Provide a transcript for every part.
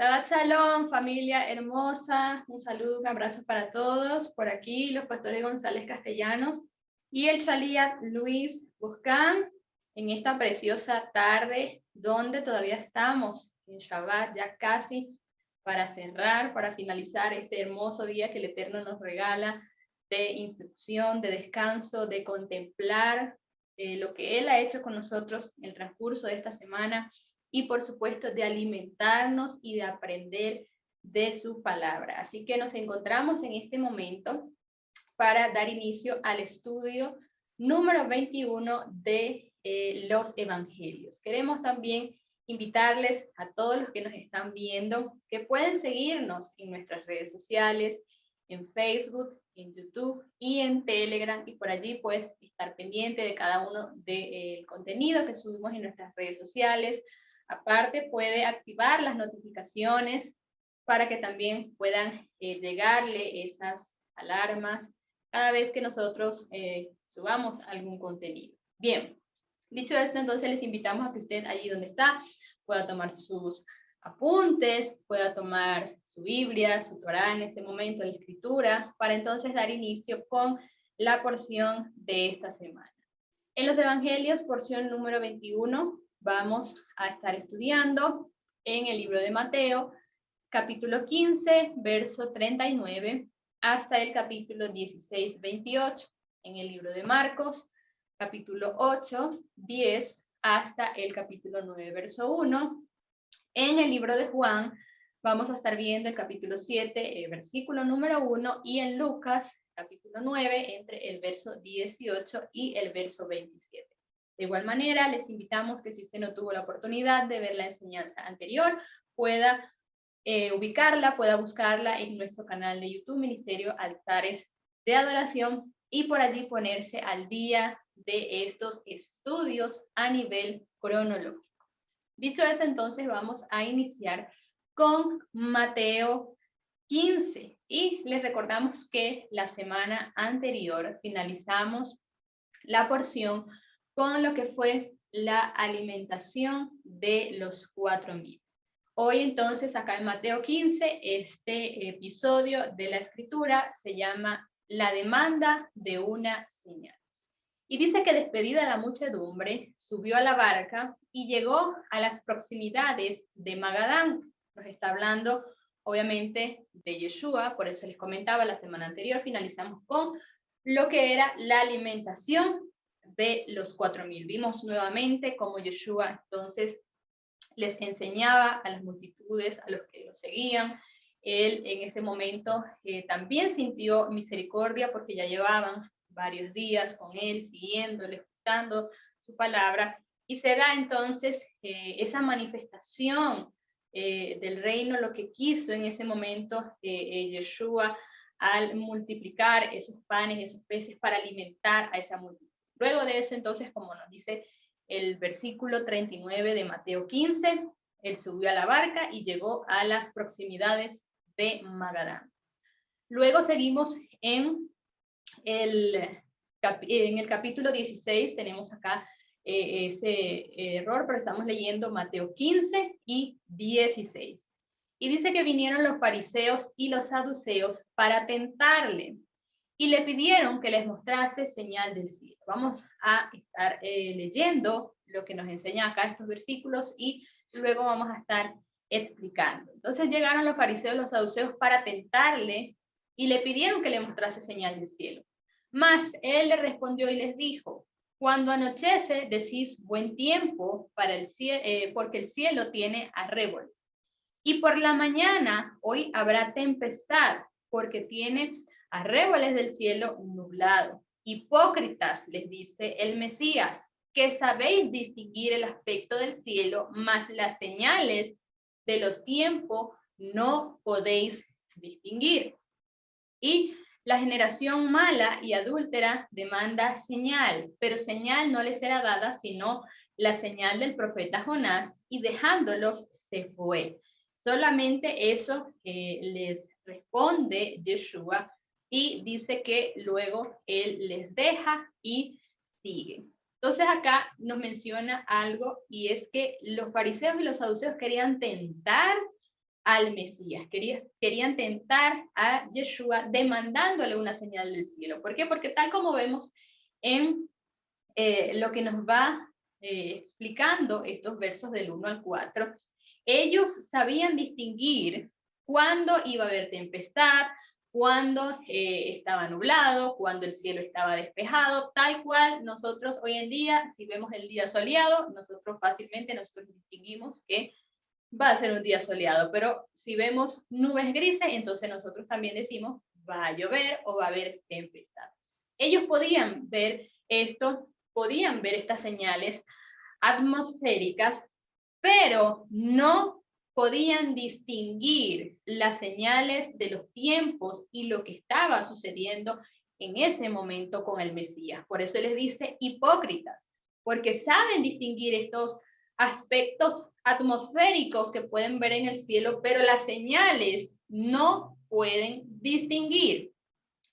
Shabbat Shalom, familia hermosa, un saludo, un abrazo para todos. Por aquí los pastores González Castellanos y el Shalíat Luis Buscán en esta preciosa tarde donde todavía estamos en Shabbat, ya casi para cerrar, para finalizar este hermoso día que el Eterno nos regala de instrucción, de descanso, de contemplar lo que Él ha hecho con nosotros en el transcurso de esta semana y por supuesto de alimentarnos y de aprender de su palabra. Así que nos encontramos en este momento para dar inicio al estudio número 21 de los Evangelios. Queremos también invitarles a todos los que nos están viendo que pueden seguirnos en nuestras redes sociales, en Facebook, en YouTube y en Telegram, y por allí puedes estar pendiente de cada uno del contenido que subimos en nuestras redes sociales. Aparte, puede activar las notificaciones para que también puedan llegarle esas alarmas cada vez que nosotros subamos algún contenido. Bien, dicho esto, entonces les invitamos a que usted allí donde está pueda tomar sus apuntes, pueda tomar su Biblia, su Torá en este momento, la escritura, para entonces dar inicio con la porción de esta semana. En los Evangelios, porción número 21, vamos a estar estudiando en el libro de Mateo, capítulo 15, verso 39, hasta el capítulo 16, 28. En el libro de Marcos, capítulo 8, 10, hasta el capítulo 9, verso 1. En el libro de Juan, vamos a estar viendo el capítulo 7, versículo número 1, y en Lucas, capítulo 9, entre el verso 18 y el verso 27. De igual manera, les invitamos que si usted no tuvo la oportunidad de ver la enseñanza anterior, pueda ubicarla, pueda buscarla en nuestro canal de YouTube, Ministerio Altares de Adoración, y por allí ponerse al día de estos estudios a nivel cronológico. Dicho esto, entonces vamos a iniciar con Mateo 15, y les recordamos que la semana anterior finalizamos la porción con lo que fue la alimentación de los 4,000. Hoy entonces acá en Mateo 15, este episodio de la escritura se llama La demanda de una señal. Y dice que despedida la muchedumbre, subió a la barca y llegó a las proximidades de Magadán. Nos está hablando obviamente de Yeshua, por eso les comentaba la semana anterior, finalizamos con lo que era la alimentación de los 4,000. Vimos nuevamente cómo Yeshua entonces les enseñaba a las multitudes, a los que lo seguían. Él en ese momento también sintió misericordia porque ya llevaban varios días con él, siguiéndole, escuchando su palabra, y se da entonces esa manifestación del reino, lo que quiso en ese momento Yeshua al multiplicar esos panes, esos peces para alimentar a esa multitud. Luego de eso, entonces, como nos dice el versículo 39 de Mateo 15, él subió a la barca y llegó a las proximidades de Magadán. Luego seguimos en el capítulo 16, tenemos acá ese error, pero estamos leyendo Mateo 15 y 16. Y dice que vinieron los fariseos y los saduceos para tentarle y le pidieron que les mostrase señal del cielo. Vamos a estar leyendo lo que nos enseña acá estos versículos y luego vamos a estar explicando. Entonces llegaron los fariseos y los saduceos para tentarle y le pidieron que le mostrase señal del cielo. Mas él le respondió y les dijo: cuando anochece decís buen tiempo para el cielo, porque el cielo tiene arréboles. Y por la mañana hoy habrá tempestad, porque tiene arréboles del cielo nublado. Hipócritas, les dice el Mesías, que sabéis distinguir el aspecto del cielo, mas las señales de los tiempos no podéis distinguir. Y la generación mala y adúltera demanda señal, pero señal no les será dada sino la señal del profeta Jonás, y dejándolos se fue. Solamente eso les responde Yeshua, y dice que luego él les deja y sigue. Entonces acá nos menciona algo, y es que los fariseos y los saduceos querían tentar al Mesías. Querían tentar a Yeshua demandándole una señal del cielo. ¿Por qué? Porque tal como vemos en lo que nos va explicando estos versos del 1 al 4, ellos sabían distinguir cuándo iba a haber tempestad, cuándo estaba nublado, cuándo el cielo estaba despejado, tal cual nosotros hoy en día, si vemos el día soleado, nosotros distinguimos que va a ser un día soleado, pero si vemos nubes grises, entonces nosotros también decimos va a llover o va a haber tempestad. Ellos podían ver esto, podían ver estas señales atmosféricas, pero no podían distinguir las señales de los tiempos y lo que estaba sucediendo en ese momento con el Mesías. Por eso les dice hipócritas, porque saben distinguir estos aspectos atmosféricos que pueden ver en el cielo, pero las señales no pueden distinguir.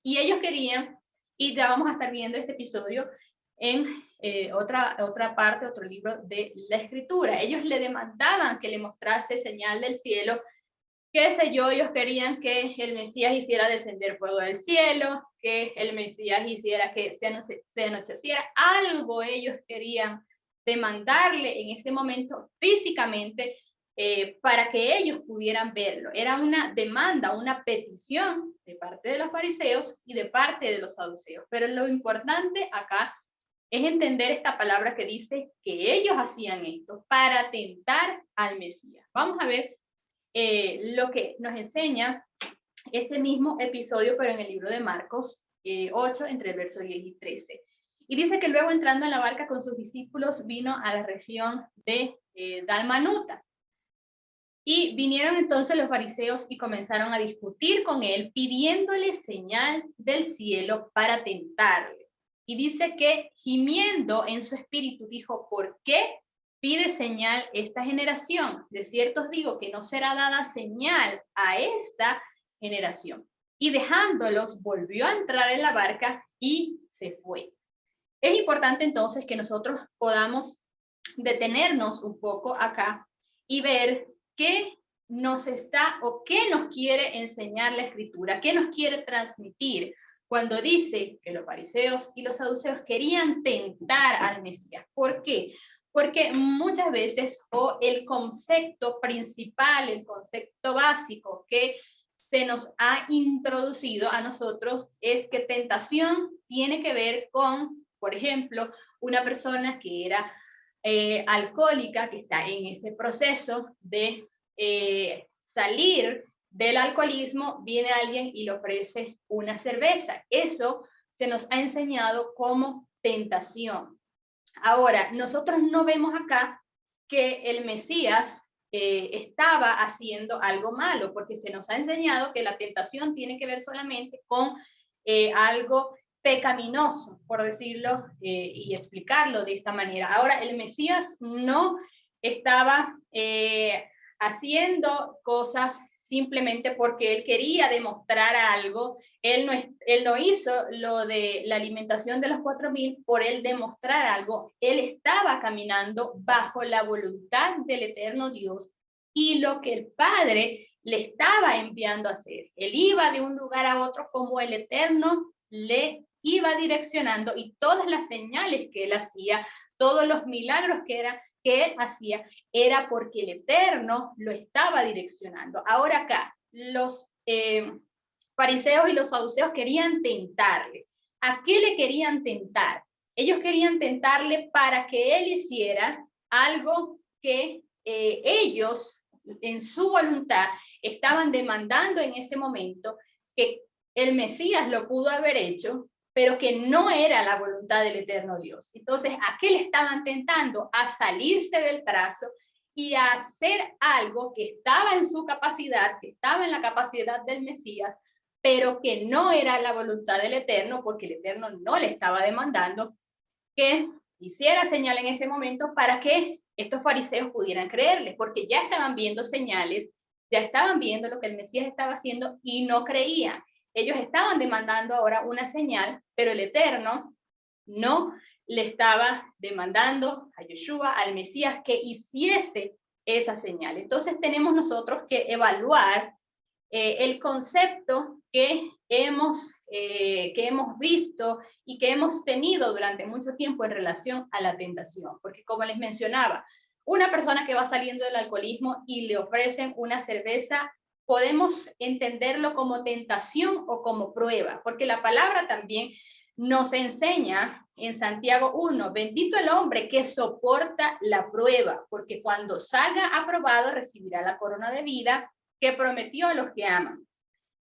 Y ellos querían, y ya vamos a estar viendo este episodio en otra parte, otro libro de la Escritura. Ellos le demandaban que le mostrase señal del cielo, qué sé yo, ellos querían que el Mesías hiciera descender fuego del cielo, que el Mesías hiciera que se anocheciera, algo ellos querían demandarle en ese momento físicamente para que ellos pudieran verlo. Era una demanda, una petición de parte de los fariseos y de parte de los saduceos. Pero lo importante acá es entender esta palabra que dice que ellos hacían esto para tentar al Mesías. Vamos a ver lo que nos enseña ese mismo episodio, pero en el libro de Marcos 8, entre el verso 10 y 13. Y dice que luego, entrando en la barca con sus discípulos, vino a la región de Dalmanuta. Y vinieron entonces los fariseos y comenzaron a discutir con él, pidiéndole señal del cielo para tentarle. Y dice que, gimiendo en su espíritu, dijo: ¿por qué pide señal esta generación? De cierto os digo que no será dada señal a esta generación. Y dejándolos, volvió a entrar en la barca y se fue. Es importante entonces que nosotros podamos detenernos un poco acá y ver qué nos está o qué nos quiere enseñar la Escritura, qué nos quiere transmitir cuando dice que los fariseos y los saduceos querían tentar al Mesías. ¿Por qué? Porque muchas veces, o el concepto principal, el concepto básico que se nos ha introducido a nosotros es que tentación tiene que ver con, por ejemplo, una persona que era alcohólica, que está en ese proceso de salir del alcoholismo, viene alguien y le ofrece una cerveza. Eso se nos ha enseñado como tentación. Ahora, nosotros no vemos acá que el Mesías estaba haciendo algo malo, porque se nos ha enseñado que la tentación tiene que ver solamente con algo pecaminoso, por decirlo y explicarlo de esta manera. Ahora, el Mesías no estaba haciendo cosas simplemente porque él quería demostrar algo. Él no hizo lo de la alimentación de los 4,000 por él demostrar algo. Él estaba caminando bajo la voluntad del eterno Dios y lo que el Padre le estaba enviando a hacer. Él iba de un lugar a otro como el eterno le iba direccionando, y todas las señales que él hacía, todos los milagros que él hacía, era porque el Eterno lo estaba direccionando. Ahora acá, los fariseos y los saduceos querían tentarle. ¿A qué le querían tentar? Ellos querían tentarle para que él hiciera algo que ellos, en su voluntad, estaban demandando en ese momento, que el Mesías lo pudo haber hecho, pero que no era la voluntad del eterno Dios. Entonces, ¿a qué le estaban tentando? A salirse del trazo y a hacer algo que estaba en su capacidad, que estaba en la capacidad del Mesías, pero que no era la voluntad del eterno, porque el eterno no le estaba demandando que hiciera señal en ese momento para que estos fariseos pudieran creerle, porque ya estaban viendo señales, ya estaban viendo lo que el Mesías estaba haciendo y no creían. Ellos estaban demandando ahora una señal, pero el Eterno no le estaba demandando a Yeshua, al Mesías, que hiciese esa señal. Entonces tenemos nosotros que evaluar el concepto que hemos visto y que hemos tenido durante mucho tiempo en relación a la tentación. Porque como les mencionaba, una persona que va saliendo del alcoholismo y le ofrecen una cerveza, podemos entenderlo como tentación o como prueba, porque la palabra también nos enseña en Santiago 1, bendito el hombre que soporta la prueba, porque cuando salga aprobado recibirá la corona de vida que prometió a los que aman.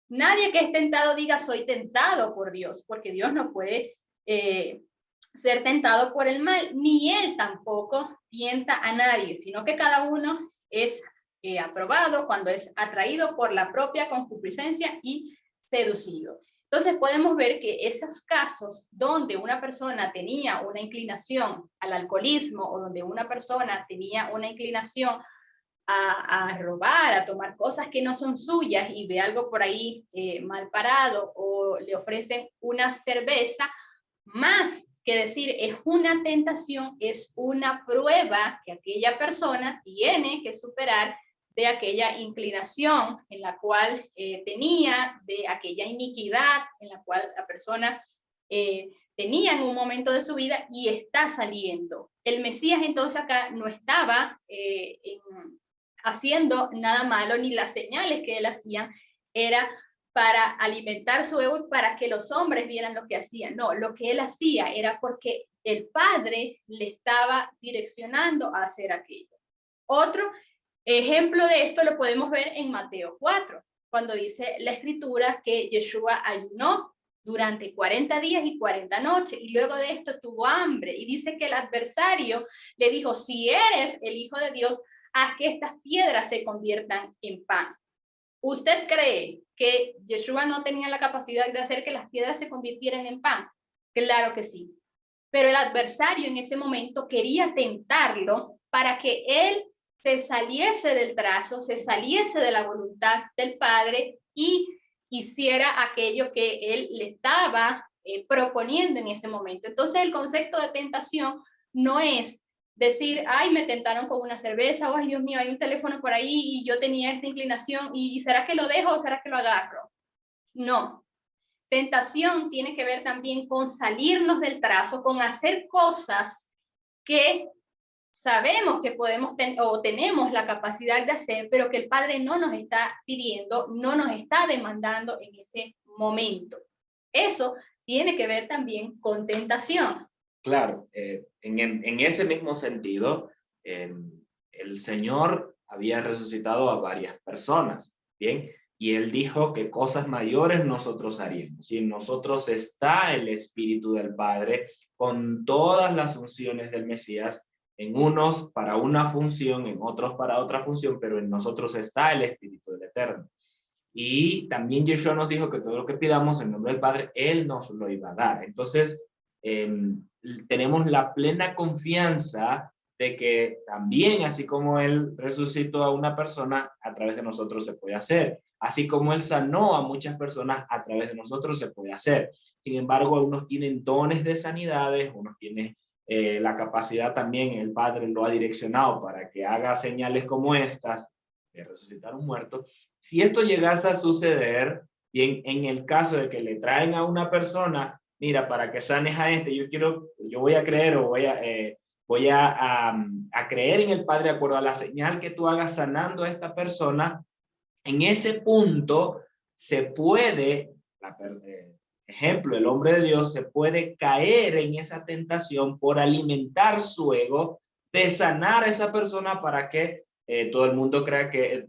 Nadie que es tentado diga soy tentado por Dios, porque Dios no puede ser tentado por el mal, ni él tampoco tienta a nadie, sino que cada uno es aprobado cuando es atraído por la propia concupiscencia y seducido. Entonces podemos ver que esos casos donde una persona tenía una inclinación al alcoholismo o donde una persona tenía una inclinación a robar, a tomar cosas que no son suyas y ve algo por ahí mal parado o le ofrecen una cerveza, más que decir es una tentación, es una prueba que aquella persona tiene que superar de aquella inclinación en la cual tenía, de aquella iniquidad en la cual la persona tenía en un momento de su vida y está saliendo. El Mesías entonces acá no estaba haciendo nada malo, ni las señales que él hacía era para alimentar su ego y para que los hombres vieran lo que hacía. No, lo que él hacía era porque el Padre le estaba direccionando a hacer aquello. Otro ejemplo de esto lo podemos ver en Mateo 4, cuando dice la escritura que Yeshua ayunó durante 40 días y 40 noches, y luego de esto tuvo hambre, y dice que el adversario le dijo, si eres el Hijo de Dios, haz que estas piedras se conviertan en pan. ¿Usted cree que Yeshua no tenía la capacidad de hacer que las piedras se convirtieran en pan? Claro que sí. Pero el adversario en ese momento quería tentarlo para que él se saliese del trazo, se saliese de la voluntad del Padre y hiciera aquello que él le estaba proponiendo en ese momento. Entonces el concepto de tentación no es decir, ay, me tentaron con una cerveza, o ay, Dios mío, hay un teléfono por ahí y yo tenía esta inclinación, y ¿será que lo dejo o será que lo agarro? No. Tentación tiene que ver también con salirnos del trazo, con hacer cosas que sabemos que podemos o tenemos la capacidad de hacer, pero que el Padre no nos está pidiendo, no nos está demandando en ese momento. Eso tiene que ver también con tentación. Claro, en ese mismo sentido, el Señor había resucitado a varias personas, ¿bien? Y Él dijo que cosas mayores nosotros haríamos. Y en nosotros está el Espíritu del Padre con todas las funciones del Mesías, en unos para una función, en otros para otra función, pero en nosotros está el Espíritu del Eterno. Y también Yeshua nos dijo que todo lo que pidamos en nombre del Padre, Él nos lo iba a dar. Entonces, tenemos la plena confianza de que también, así como Él resucitó a una persona, a través de nosotros se puede hacer. Así como Él sanó a muchas personas, a través de nosotros se puede hacer. Sin embargo, unos tienen dones de sanidades, unos tienen la capacidad también, el Padre lo ha direccionado para que haga señales como estas, de resucitar un muerto. Si esto llegase a suceder, y en el caso de que le traen a una persona, mira, para que sanes a este, yo voy a creer o voy a creer en el Padre de acuerdo a la señal que tú hagas sanando a esta persona, en ese punto se puede, ejemplo, el hombre de Dios se puede caer en esa tentación por alimentar su ego de sanar a esa persona para que todo el mundo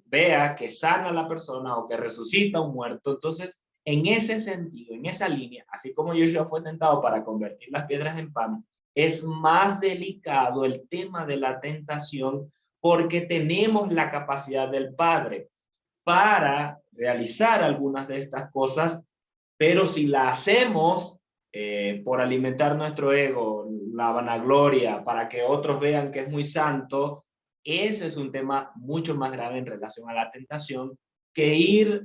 vea que sana a la persona o que resucita un muerto. Entonces, en ese sentido, en esa línea, así como Joshua fue tentado para convertir las piedras en pan, es más delicado el tema de la tentación porque tenemos la capacidad del Padre para realizar algunas de estas cosas, pero si la hacemos por alimentar nuestro ego, la vanagloria, para que otros vean que es muy santo, ese es un tema mucho más grave en relación a la tentación que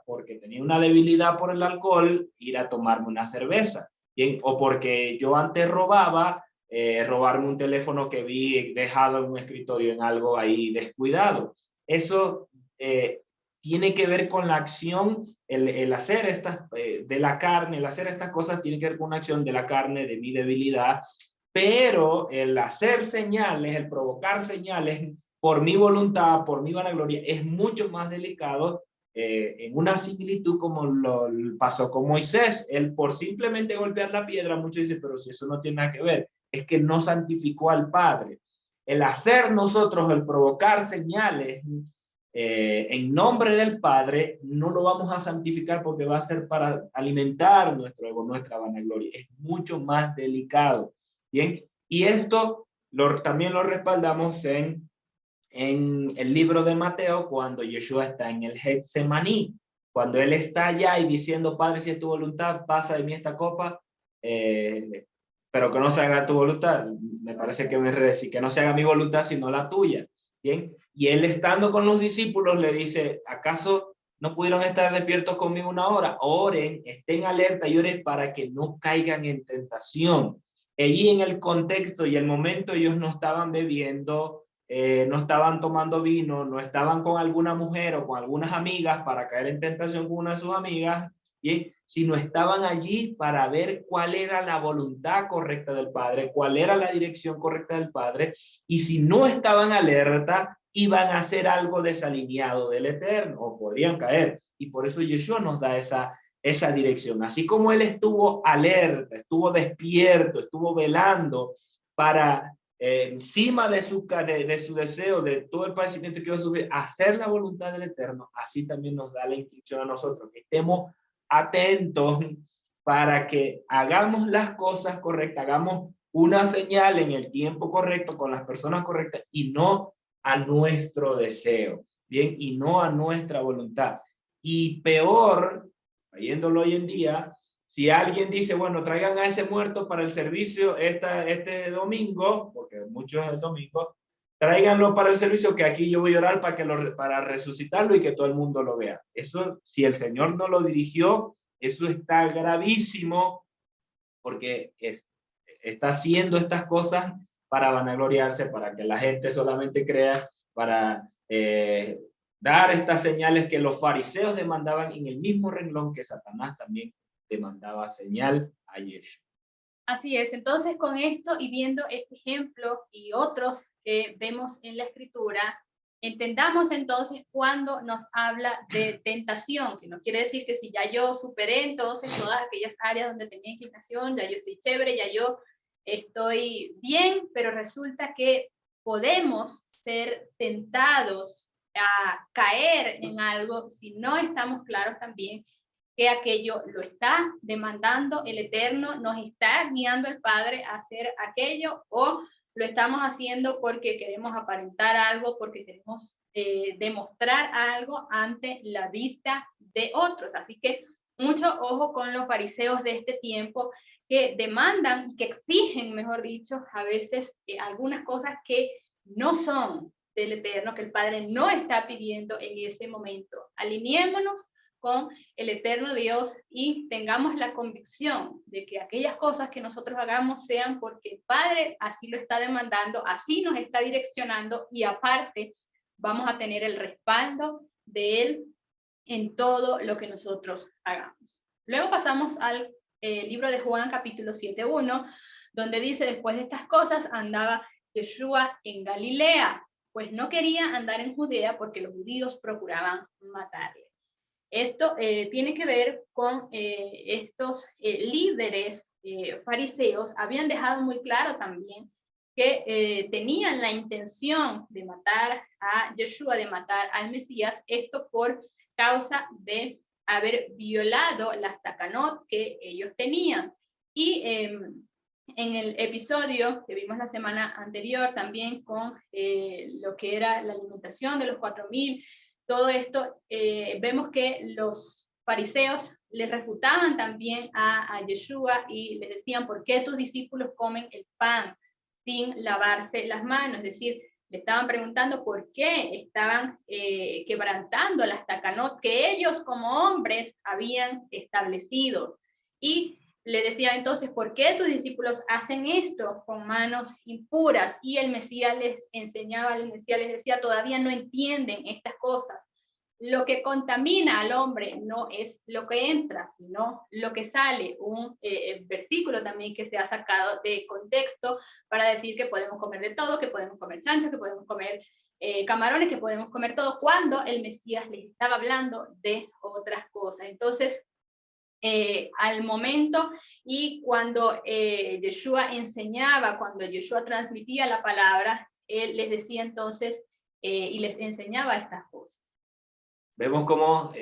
porque tenía una debilidad por el alcohol, ir a tomarme una cerveza. Bien, o porque yo antes robaba robarme un teléfono que vi dejado en un escritorio en algo ahí descuidado. Eso tiene que ver con la acción, el hacer estas de la carne, el hacer estas cosas tiene que ver con una acción de la carne, de mi debilidad, pero el hacer señales, el provocar señales por mi voluntad, por mi vanagloria, es mucho más delicado, en una similitud como lo pasó con Moisés. Él por simplemente golpear la piedra, muchos dicen, pero si eso no tiene nada que ver, es que no santificó al Padre. El hacer nosotros, el provocar señales en nombre del Padre, no lo vamos a santificar porque va a ser para alimentar nuestro ego, nuestra vanagloria. Es mucho más delicado. Bien, y esto también lo respaldamos en el libro de Mateo, cuando Yeshua está en el Getsemaní, cuando él está allá y diciendo, Padre, si es tu voluntad, pasa de mí esta copa, pero que no se haga tu voluntad. Me parece que me decir que no se haga mi voluntad, sino la tuya. Bien, y él estando con los discípulos le dice, ¿acaso no pudieron estar despiertos conmigo una hora? Oren, estén alerta y oren para que no caigan en tentación. Allí en el contexto y el momento ellos no estaban bebiendo, no estaban tomando vino, no estaban con alguna mujer o con algunas amigas para caer en tentación con una de sus amigas, ¿bien? Sino estaban allí para ver cuál era la voluntad correcta del Padre, cuál era la dirección correcta del Padre, y si no estaban alerta, iban a hacer algo desalineado del Eterno, o podrían caer, y por eso Yeshua nos da esa dirección. Así como él estuvo alerta, estuvo despierto, estuvo velando para encima de su deseo, de todo el padecimiento que iba a sufrir, hacer la voluntad del Eterno, así también nos da la instrucción a nosotros, que estemos atentos para que hagamos las cosas correctas, hagamos una señal en el tiempo correcto, con las personas correctas, y no a nuestro deseo, bien, y no a nuestra voluntad. Y peor, trayéndolo hoy en día, si alguien dice, bueno, traigan a ese muerto para el servicio este domingo, porque muchos es el domingo, tráiganlo para el servicio, que aquí yo voy a orar para resucitarlo y que todo el mundo lo vea. Eso, si el Señor no lo dirigió, eso está gravísimo, porque está haciendo estas cosas para vanagloriarse, para que la gente solamente crea, para dar estas señales que los fariseos demandaban en el mismo renglón que Satanás también demandaba señal a Yeshua. Así es, entonces con esto y viendo este ejemplo y otros que vemos en la escritura, entendamos entonces cuando nos habla de tentación, que no quiere decir que si ya yo superé entonces todas aquellas áreas donde tenía inclinación, ya yo estoy chévere, ya yo estoy bien, pero resulta que podemos ser tentados a caer en algo si no estamos claros también que aquello lo está demandando el Eterno, nos está guiando el Padre a hacer aquello, o lo estamos haciendo porque queremos aparentar algo, porque queremos demostrar algo ante la vista de otros. Así que mucho ojo con los fariseos de este tiempo que demandan y que exigen, mejor dicho, a veces algunas cosas que no son del Eterno, que el Padre no está pidiendo en ese momento. Alineémonos con el eterno Dios y tengamos la convicción de que aquellas cosas que nosotros hagamos sean porque el Padre así lo está demandando, así nos está direccionando, y aparte vamos a tener el respaldo de Él en todo lo que nosotros hagamos. Luego pasamos al libro de Juan, capítulo 7:1, donde dice, después de estas cosas andaba Yeshua en Galilea, pues no quería andar en Judea porque los judíos procuraban matarle. Esto tiene que ver con estos líderes fariseos, habían dejado muy claro también que tenían la intención de matar a Yeshua, de matar al Mesías, esto por causa de haber violado las takanot que ellos tenían. Y en el episodio que vimos la semana anterior también con lo que era la alimentación de los 4,000, todo esto, vemos que los fariseos le refutaban también a Yeshua y le decían, ¿por qué tus discípulos comen el pan sin lavarse las manos? Es decir, le estaban preguntando por qué estaban quebrantando las takanot que ellos como hombres habían establecido. Y le decía entonces, ¿por qué tus discípulos hacen esto con manos impuras? Y el Mesías les enseñaba, el Mesías les decía, todavía no entienden estas cosas. Lo que contamina al hombre no es lo que entra, sino lo que sale. Un versículo también que se ha sacado de contexto para decir que podemos comer de todo, que podemos comer chancho, que podemos comer camarones, que podemos comer todo, cuando el Mesías les estaba hablando de otras cosas. Entonces, al momento y cuando Yeshua enseñaba, cuando Yeshua transmitía la palabra, él les decía entonces y les enseñaba estas cosas. Vemos cómo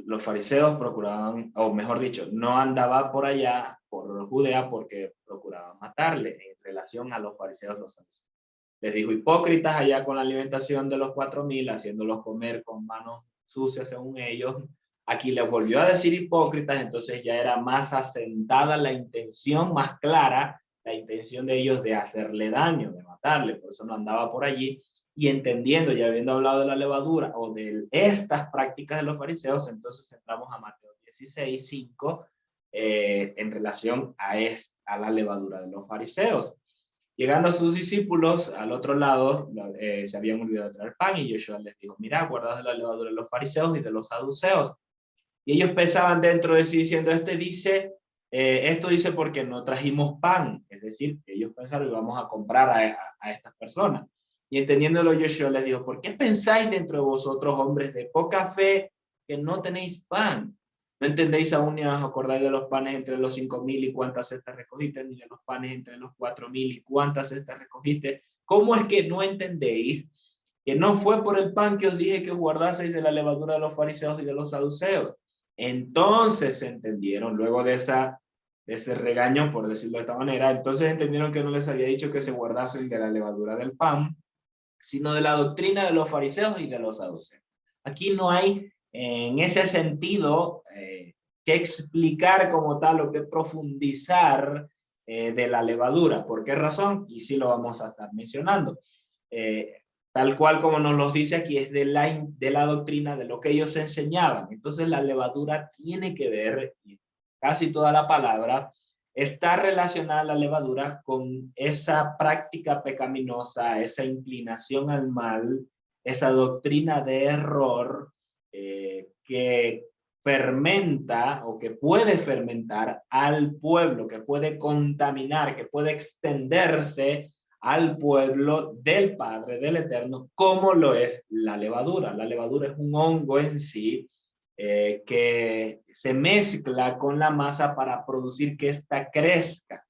los fariseos procuraban, o mejor dicho, no andaba por allá, por Judea, porque procuraban matarle en relación a los fariseos, los saduceos. Les dijo hipócritas allá con la alimentación de los 4,000, haciéndolos comer con manos sucias según ellos. Aquí les volvió a decir hipócritas, entonces ya era más asentada la intención, más clara la intención de ellos de hacerle daño, de matarle, por eso no andaba por allí. Y entendiendo, ya habiendo hablado de la levadura o de estas prácticas de los fariseos, entonces entramos a Mateo 16:5 en relación a la levadura de los fariseos. Llegando a sus discípulos, al otro lado, se habían olvidado de traer pan y Yeshua les dijo, mira, guardad de la levadura de los fariseos y de los saduceos. Y ellos pensaban dentro de sí diciendo, esto dice porque no trajimos pan. Es decir, que ellos pensaron, vamos a comprar a estas personas. Y entendiéndolo, Yeshua les dijo, ¿por qué pensáis dentro de vosotros, hombres de poca fe, que no tenéis pan? ¿No entendéis aún ni os acordáis de los panes entre los 5,000 y cuántas cestas recogiste, ni de los panes entre los 4,000 y cuántas cestas recogiste? ¿Cómo es que no entendéis que no fue por el pan que os dije que os guardaseis de la levadura de los fariseos y de los saduceos? Entonces entendieron, luego de ese regaño, por decirlo de esta manera, entonces entendieron que no les había dicho que se guardasen de la levadura del pan, sino de la doctrina de los fariseos y de los saduceos. Aquí no hay en ese sentido que explicar como tal o que profundizar de la levadura. ¿Por qué razón? Y sí lo vamos a estar mencionando. Tal cual como nos lo dice aquí, es de la doctrina, de lo que ellos enseñaban. Entonces la levadura tiene que ver, casi toda la palabra, está relacionada a la levadura con esa práctica pecaminosa, esa inclinación al mal, esa doctrina de error que fermenta o que puede fermentar al pueblo, que puede contaminar, que puede extenderse al pueblo del Padre, del Eterno, como lo es la levadura. La levadura es un hongo en sí que se mezcla con la masa para producir que ésta crezca.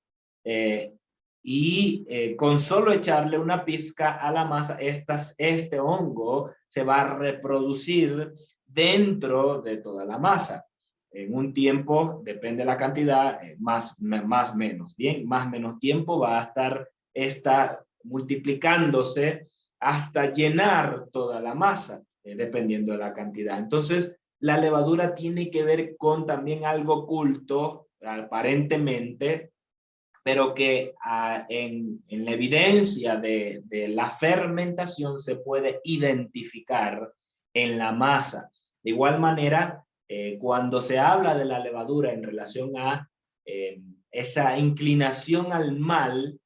Con solo echarle una pizca a la masa, este hongo se va a reproducir dentro de toda la masa. En un tiempo, depende de la cantidad, más menos. Bien, más menos tiempo va a estar está multiplicándose hasta llenar toda la masa, dependiendo de la cantidad. Entonces, la levadura tiene que ver con también algo oculto, aparentemente, pero que en la evidencia de la fermentación se puede identificar en la masa. De igual manera, cuando se habla de la levadura en relación a esa inclinación al mal,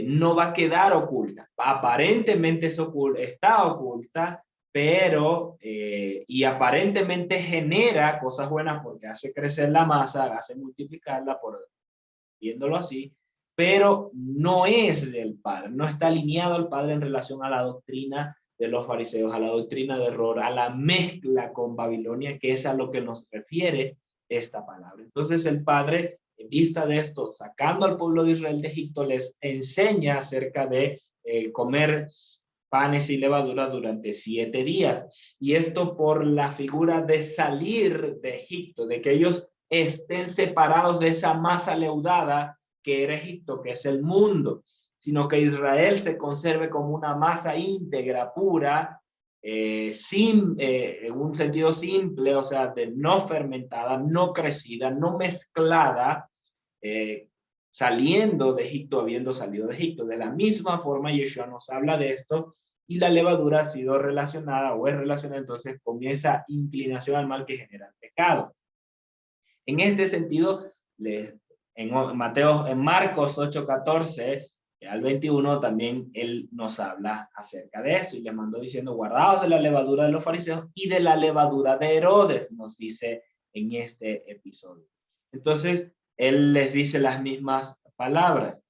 no va a quedar oculta. Aparentemente está oculta, pero y aparentemente genera cosas buenas porque hace crecer la masa, hace multiplicarla, viéndolo así, pero no es del Padre, no está alineado al Padre en relación a la doctrina de los fariseos, a la doctrina de error, a la mezcla con Babilonia, que es a lo que nos refiere esta palabra. Entonces el Padre, en vista de esto, sacando al pueblo de Israel de Egipto, les enseña acerca de comer panes y levadura durante 7 días. Y esto por la figura de salir de Egipto, de que ellos estén separados de esa masa leudada que era Egipto, que es el mundo, sino que Israel se conserve como una masa íntegra, pura, en un sentido simple, o sea, de no fermentada, no crecida, no mezclada, saliendo de Egipto, habiendo salido de Egipto. De la misma forma, Yeshua nos habla de esto, y la levadura ha sido relacionada o es relacionada entonces con esa inclinación al mal que genera el pecado. En este sentido, les en Marcos 8:14 al 21 también él nos habla acerca de esto y le mandó diciendo, guardaos de la levadura de los fariseos y de la levadura de Herodes, nos dice en este episodio. Entonces, él les dice las mismas palabras.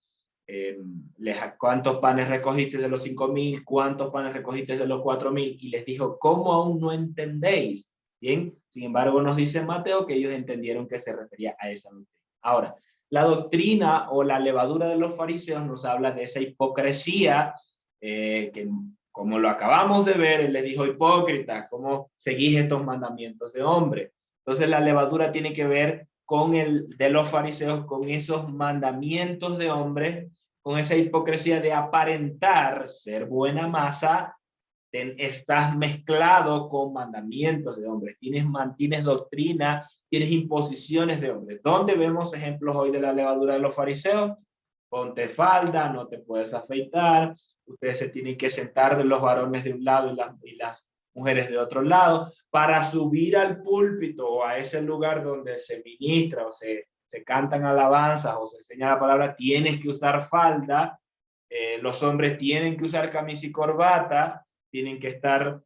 ¿Cuántos panes recogiste de los 5,000? ¿Cuántos panes recogiste de los 4,000? Y les dijo, ¿cómo aún no entendéis? Bien, sin embargo, nos dice Mateo que ellos entendieron que se refería a esa doctrina. Ahora, la doctrina o la levadura de los fariseos nos habla de esa hipocresía que, como lo acabamos de ver, él les dijo, hipócritas, ¿cómo seguís estos mandamientos de hombre? Entonces, la levadura tiene que ver con de los fariseos, con esos mandamientos de hombres, con esa hipocresía de aparentar ser buena masa, estás mezclado con mandamientos de hombres, tienes doctrina, tienes imposiciones de hombres. ¿Dónde vemos ejemplos hoy de la levadura de los fariseos? Ponte falda, no te puedes afeitar, ustedes se tienen que sentar de los varones de un lado y las mujeres de otro lado, para subir al púlpito o a ese lugar donde se ministra o se cantan alabanzas o se enseña la palabra, tienes que usar falda, los hombres tienen que usar camisa y corbata, tienen que estar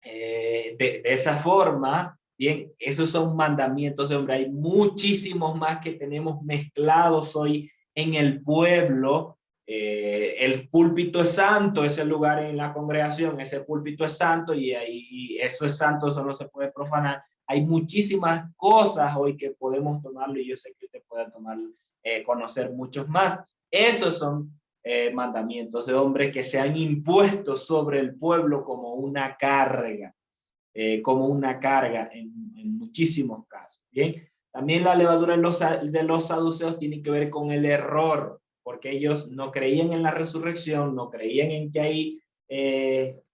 de esa forma. Bien, esos son mandamientos de hombre. Hay muchísimos más que tenemos mezclados hoy en el pueblo. El púlpito es santo, ese lugar en la congregación, ese púlpito es santo y eso es santo, eso no se puede profanar. Hay muchísimas cosas hoy que podemos tomarlo y yo sé que usted puede tomar, conocer muchos más. Esos son mandamientos de hombre que se han impuesto sobre el pueblo como una carga en muchísimos casos. Bien, también la levadura de los saduceos tiene que ver con el error, porque ellos no creían en la resurrección, no creían en que hay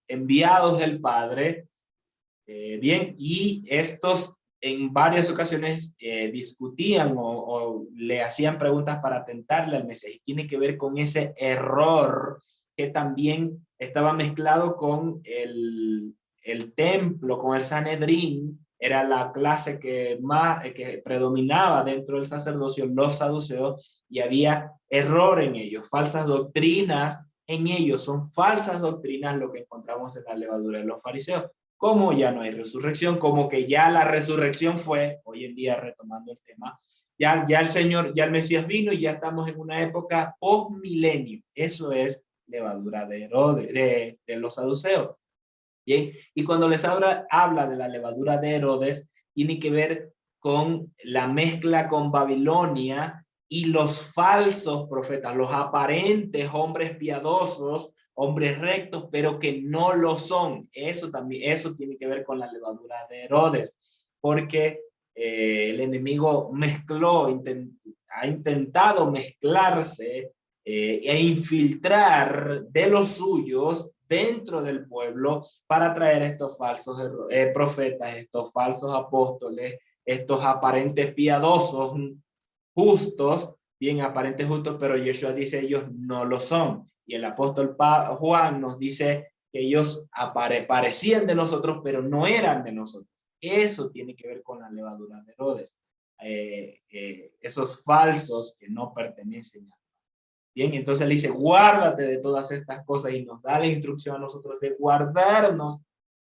enviados del Padre. Bien, y estos en varias ocasiones discutían o le hacían preguntas para tentarle al Mesías. Y tiene que ver con ese error que también estaba mezclado con el templo, con el Sanedrín. Era la clase que predominaba dentro del sacerdocio, los saduceos, y había error en ellos, falsas doctrinas en ellos. Son falsas doctrinas lo que encontramos en la levadura de los fariseos. Como ya no hay resurrección, como que ya la resurrección fue, hoy en día retomando el tema, ya el Señor, ya el Mesías vino y ya estamos en una época post-milenio. Eso es levadura de Herodes, de los saduceos. Bien, y cuando les habla de la levadura de Herodes, tiene que ver con la mezcla con Babilonia y los falsos profetas, los aparentes hombres piadosos, hombres rectos, pero que no lo son. Eso también, eso tiene que ver con la levadura de Herodes, porque el enemigo ha intentado mezclarse e infiltrar de los suyos dentro del pueblo para traer estos falsos profetas, estos falsos apóstoles, estos aparentes piadosos, justos, bien aparentes justos, pero Yeshua dice ellos no lo son. Y el apóstol Juan nos dice que ellos parecían de nosotros, pero no eran de nosotros. Eso tiene que ver con la levadura de Herodes. Esos falsos que no pertenecen a. Bien, entonces le dice, guárdate de todas estas cosas y nos da la instrucción a nosotros de guardarnos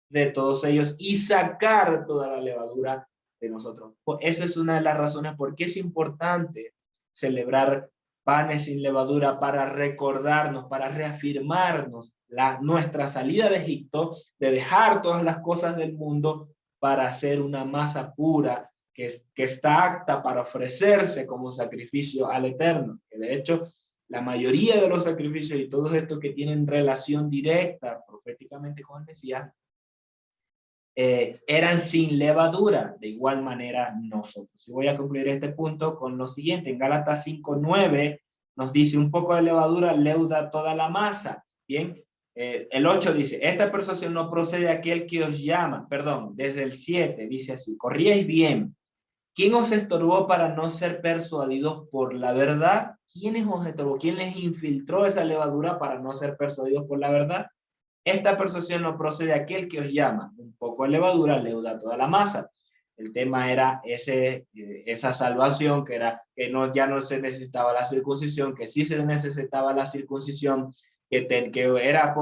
de todos ellos y sacar toda la levadura de nosotros. Esa es una de las razones por qué es importante celebrar panes sin levadura, para recordarnos, para reafirmarnos nuestra salida de Egipto, de dejar todas las cosas del mundo para hacer una masa pura que está apta para ofrecerse como sacrificio al Eterno. Que de hecho, la mayoría de los sacrificios y todos estos que tienen relación directa proféticamente con el Mesías eran sin levadura. De igual manera nosotros. Y voy a concluir este punto con lo siguiente. En Gálatas 5:9 nos dice, un poco de levadura leuda toda la masa. Bien, el 8 dice, esta persuasión no procede de aquel que os llama. Perdón, desde el 7 dice así, corríais bien. ¿Quién os estorbó para no ser persuadidos por la verdad? ¿Quién os estorbó? ¿Quién les infiltró esa levadura para no ser persuadidos por la verdad? Esta persuasión no procede de aquel que os llama. Un poco de levadura leuda toda la masa. El tema era esa salvación, que era que no, ya no se necesitaba la circuncisión, que sí se necesitaba la circuncisión, que era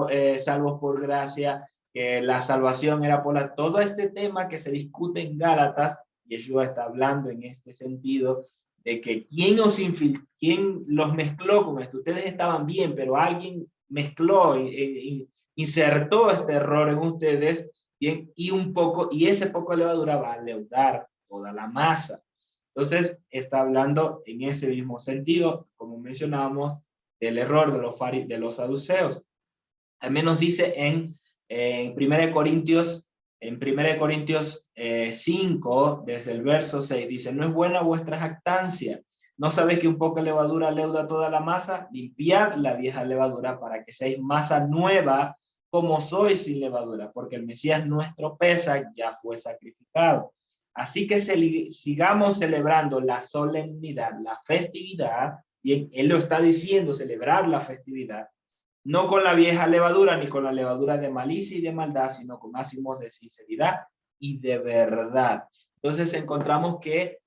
salvos por gracia, que la salvación era por todo este tema que se discute en Gálatas. Yeshua está hablando en este sentido de que quién los mezcló con esto. Ustedes estaban bien, pero alguien mezcló, insertó este error en ustedes, bien, y ese poco de levadura va a leudar toda la masa. Entonces, está hablando en ese mismo sentido, como mencionábamos, del error de los saduceos. También nos dice en 1 Corintios, 5, desde el verso 6, dice: no es buena vuestra jactancia. ¿No sabéis que un poco de levadura leuda toda la masa? Limpiad la vieja levadura para que seáis masa nueva, como sois sin levadura, porque el Mesías nuestro Pesaj ya fue sacrificado. Así que sigamos celebrando la solemnidad, la festividad. Bien, él lo está diciendo, celebrar la festividad, no con la vieja levadura, ni con la levadura de malicia y de maldad, sino con ácimos de sinceridad y de verdad. Entonces encontramos que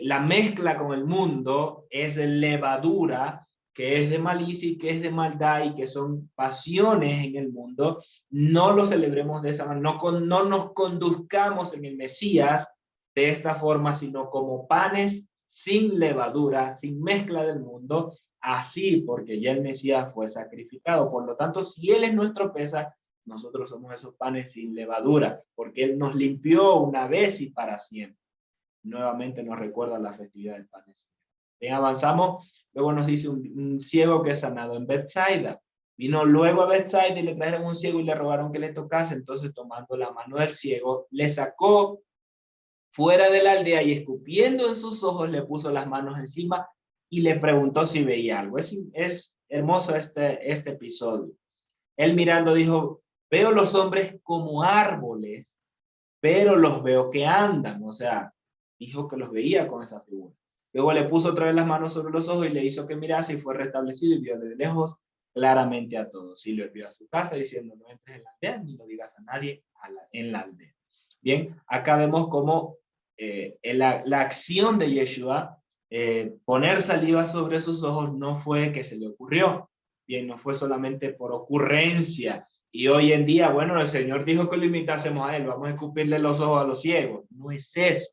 la mezcla con el mundo es levadura, que es de malicia y que es de maldad y que son pasiones en el mundo. No lo celebremos de esa manera, no nos conduzcamos en el Mesías de esta forma, sino como panes sin levadura, sin mezcla del mundo, así, porque ya el Mesías fue sacrificado. Por lo tanto, si Él es nuestro Pesaj, nosotros somos esos panes sin levadura, porque Él nos limpió una vez y para siempre. Nuevamente nos recuerda la festividad del pan. Bien, avanzamos. Luego nos dice un ciego que es sanado en Bethsaida. Vino luego a Bethsaida y le trajeron un ciego y le rogaron que le tocase. Entonces, tomando la mano del ciego, le sacó fuera de la aldea y escupiendo en sus ojos, le puso las manos encima y le preguntó si veía algo. Es hermoso este episodio. Él mirando dijo: veo los hombres como árboles, pero los veo que andan. O sea, dijo que los veía con esa figura. Luego le puso otra vez las manos sobre los ojos y le hizo que mirase, y fue restablecido y vio desde lejos claramente a todos. Y lo envió a su casa diciendo: no entres en la aldea ni lo digas a nadie en la aldea. Bien, acá vemos cómo la acción de Yeshua, poner saliva sobre sus ojos, no fue que se le ocurrió. Bien, no fue solamente por ocurrencia. Y hoy en día, bueno, el Señor dijo que lo imitásemos a Él, vamos a escupirle los ojos a los ciegos. No es eso.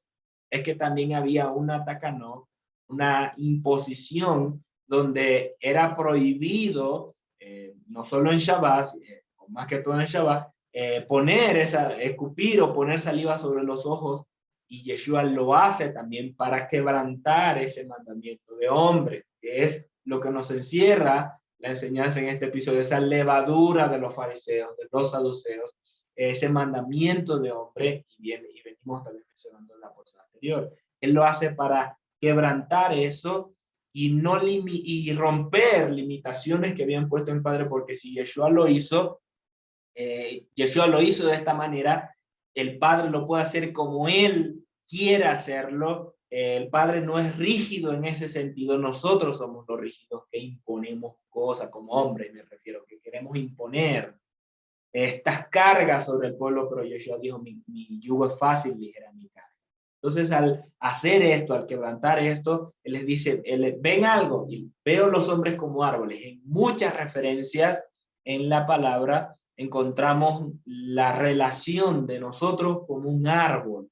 Es que también había una tacanó, una imposición donde era prohibido, no solo en Shabbat, más que todo en Shabbat, escupir o poner saliva sobre los ojos, y Yeshua lo hace también para quebrantar ese mandamiento de hombre, que es lo que nos encierra la enseñanza en este episodio, esa levadura de los fariseos, de los saduceos, ese mandamiento de hombre, y venimos también mencionando en la porción anterior. Él lo hace para quebrantar eso y romper limitaciones que habían puesto en Padre, porque si Yeshua lo hizo de esta manera, el Padre lo puede hacer como Él quiera hacerlo. El Padre no es rígido en ese sentido. Nosotros somos los rígidos que imponemos cosas como hombres, me refiero, que queremos imponer estas cargas sobre el pueblo, pero Yeshua dijo: mi yugo es fácil, ligera mi carga. Entonces, al hacer esto, al quebrantar esto, Él les dice: ven algo, y veo los hombres como árboles. En muchas referencias en la palabra encontramos la relación de nosotros como un árbol.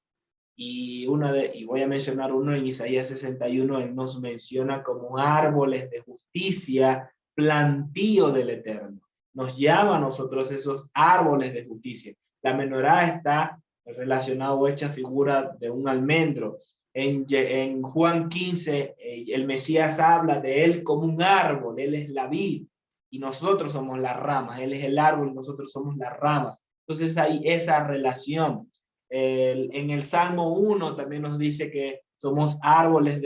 Y voy a mencionar uno en Isaías 61, él nos menciona como árboles de justicia, plantío del Eterno. Nos llama a nosotros esos árboles de justicia. La menorá está relacionado o hecha figura de un almendro. En Juan 15, el Mesías habla de él como un árbol, él es la vid y nosotros somos las ramas, él es el árbol y nosotros somos las ramas. Entonces hay esa relación. En el Salmo 1 también nos dice que somos árboles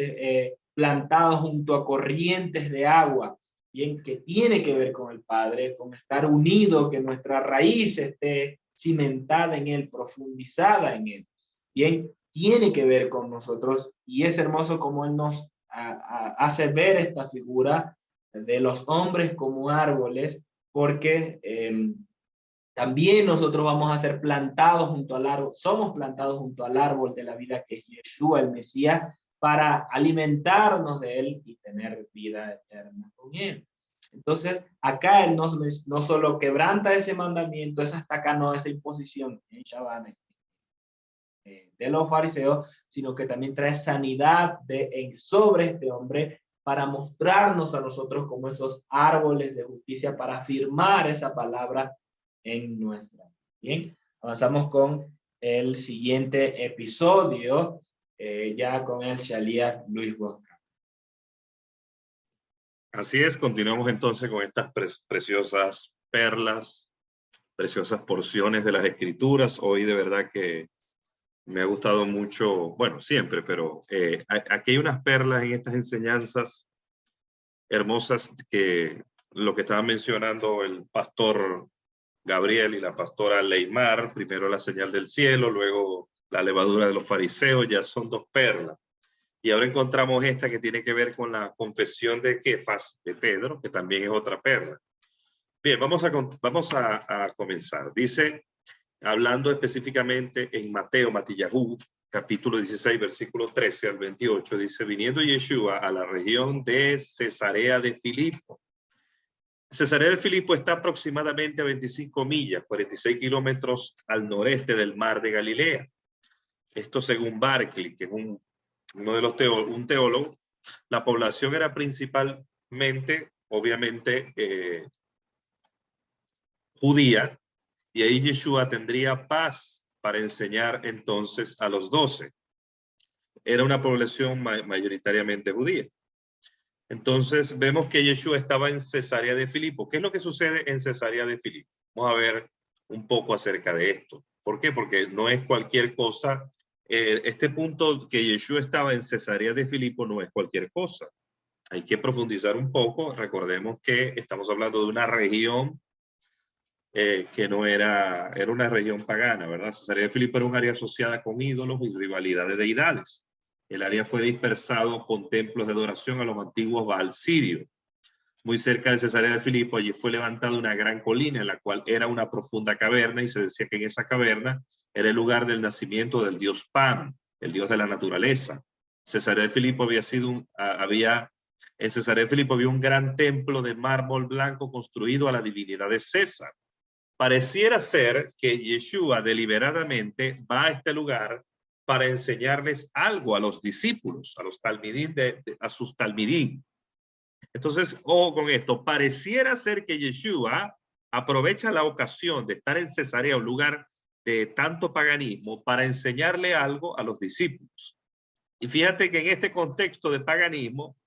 plantados junto a corrientes de agua, bien, que tiene que ver con el Padre, con estar unido, que nuestra raíz esté cimentada en Él, profundizada en Él. Bien, tiene que ver con nosotros, y es hermoso como Él nos hace ver esta figura de los hombres como árboles, porque También nosotros vamos a ser plantados junto al árbol, somos plantados junto al árbol de la vida que es Yeshua, el Mesías, para alimentarnos de él y tener vida eterna con él. Entonces, acá él no solo quebranta ese mandamiento, esa estaca, no, esa imposición en Shabbat de los fariseos, sino que también trae sanidad sobre este hombre para mostrarnos a nosotros como esos árboles de justicia, para afirmar esa palabra en nuestra. Bien, avanzamos con el siguiente episodio, ya con el Shaliach Luis Bosca. Así es, continuamos entonces con estas preciosas perlas, preciosas porciones de las Escrituras. Hoy de verdad que me ha gustado mucho, bueno, siempre, pero aquí hay unas perlas en estas enseñanzas hermosas que lo que estaba mencionando el pastor Gabriel y la pastora Leymar, primero la señal del cielo, luego la levadura de los fariseos, ya son dos perlas. Y ahora encontramos esta que tiene que ver con la confesión de Kefas, de Pedro, que también es otra perla. Bien, vamos a comenzar. Dice, hablando específicamente en Matillahu, capítulo 16, versículo 13 al 28, dice, viniendo Yeshua a la región de Cesarea de Filipo. Cesarea de Filipo está aproximadamente a 25 millas, 46 kilómetros al noreste del mar de Galilea. Esto según Barclay, que es uno de los un teólogo. La población era principalmente, obviamente, judía, y ahí Yeshua tendría paz para enseñar entonces a los 12. Era una población mayoritariamente judía. Entonces vemos que Yeshua estaba en Cesarea de Filipo. ¿Qué es lo que sucede en Cesarea de Filipo? Vamos a ver un poco acerca de esto. ¿Por qué? Porque no es cualquier cosa. Este punto que Yeshua estaba en Cesarea de Filipo no es cualquier cosa. Hay que profundizar un poco. Recordemos que estamos hablando de una región que no era una región pagana, ¿verdad? Cesarea de Filipo era un área asociada con ídolos y rivalidad de deidades. El área fue dispersado con templos de adoración a los antiguos Baal sirios. Muy cerca de Cesarea de Filipo, allí fue levantada una gran colina, en la cual era una profunda caverna, y se decía que en esa caverna era el lugar del nacimiento del dios Pan, el dios de la naturaleza. Cesarea de Filipo en Cesarea de Filipo había un gran templo de mármol blanco construido a la divinidad de César. Pareciera ser que Yeshua deliberadamente va a este lugar para enseñarles algo a los discípulos, a los talmidín, a sus talmidín. Entonces, ojo con esto, pareciera ser que Yeshua aprovecha la ocasión de estar en Cesarea, un lugar de tanto paganismo, para enseñarle algo a los discípulos. Y fíjate que en este contexto de paganismo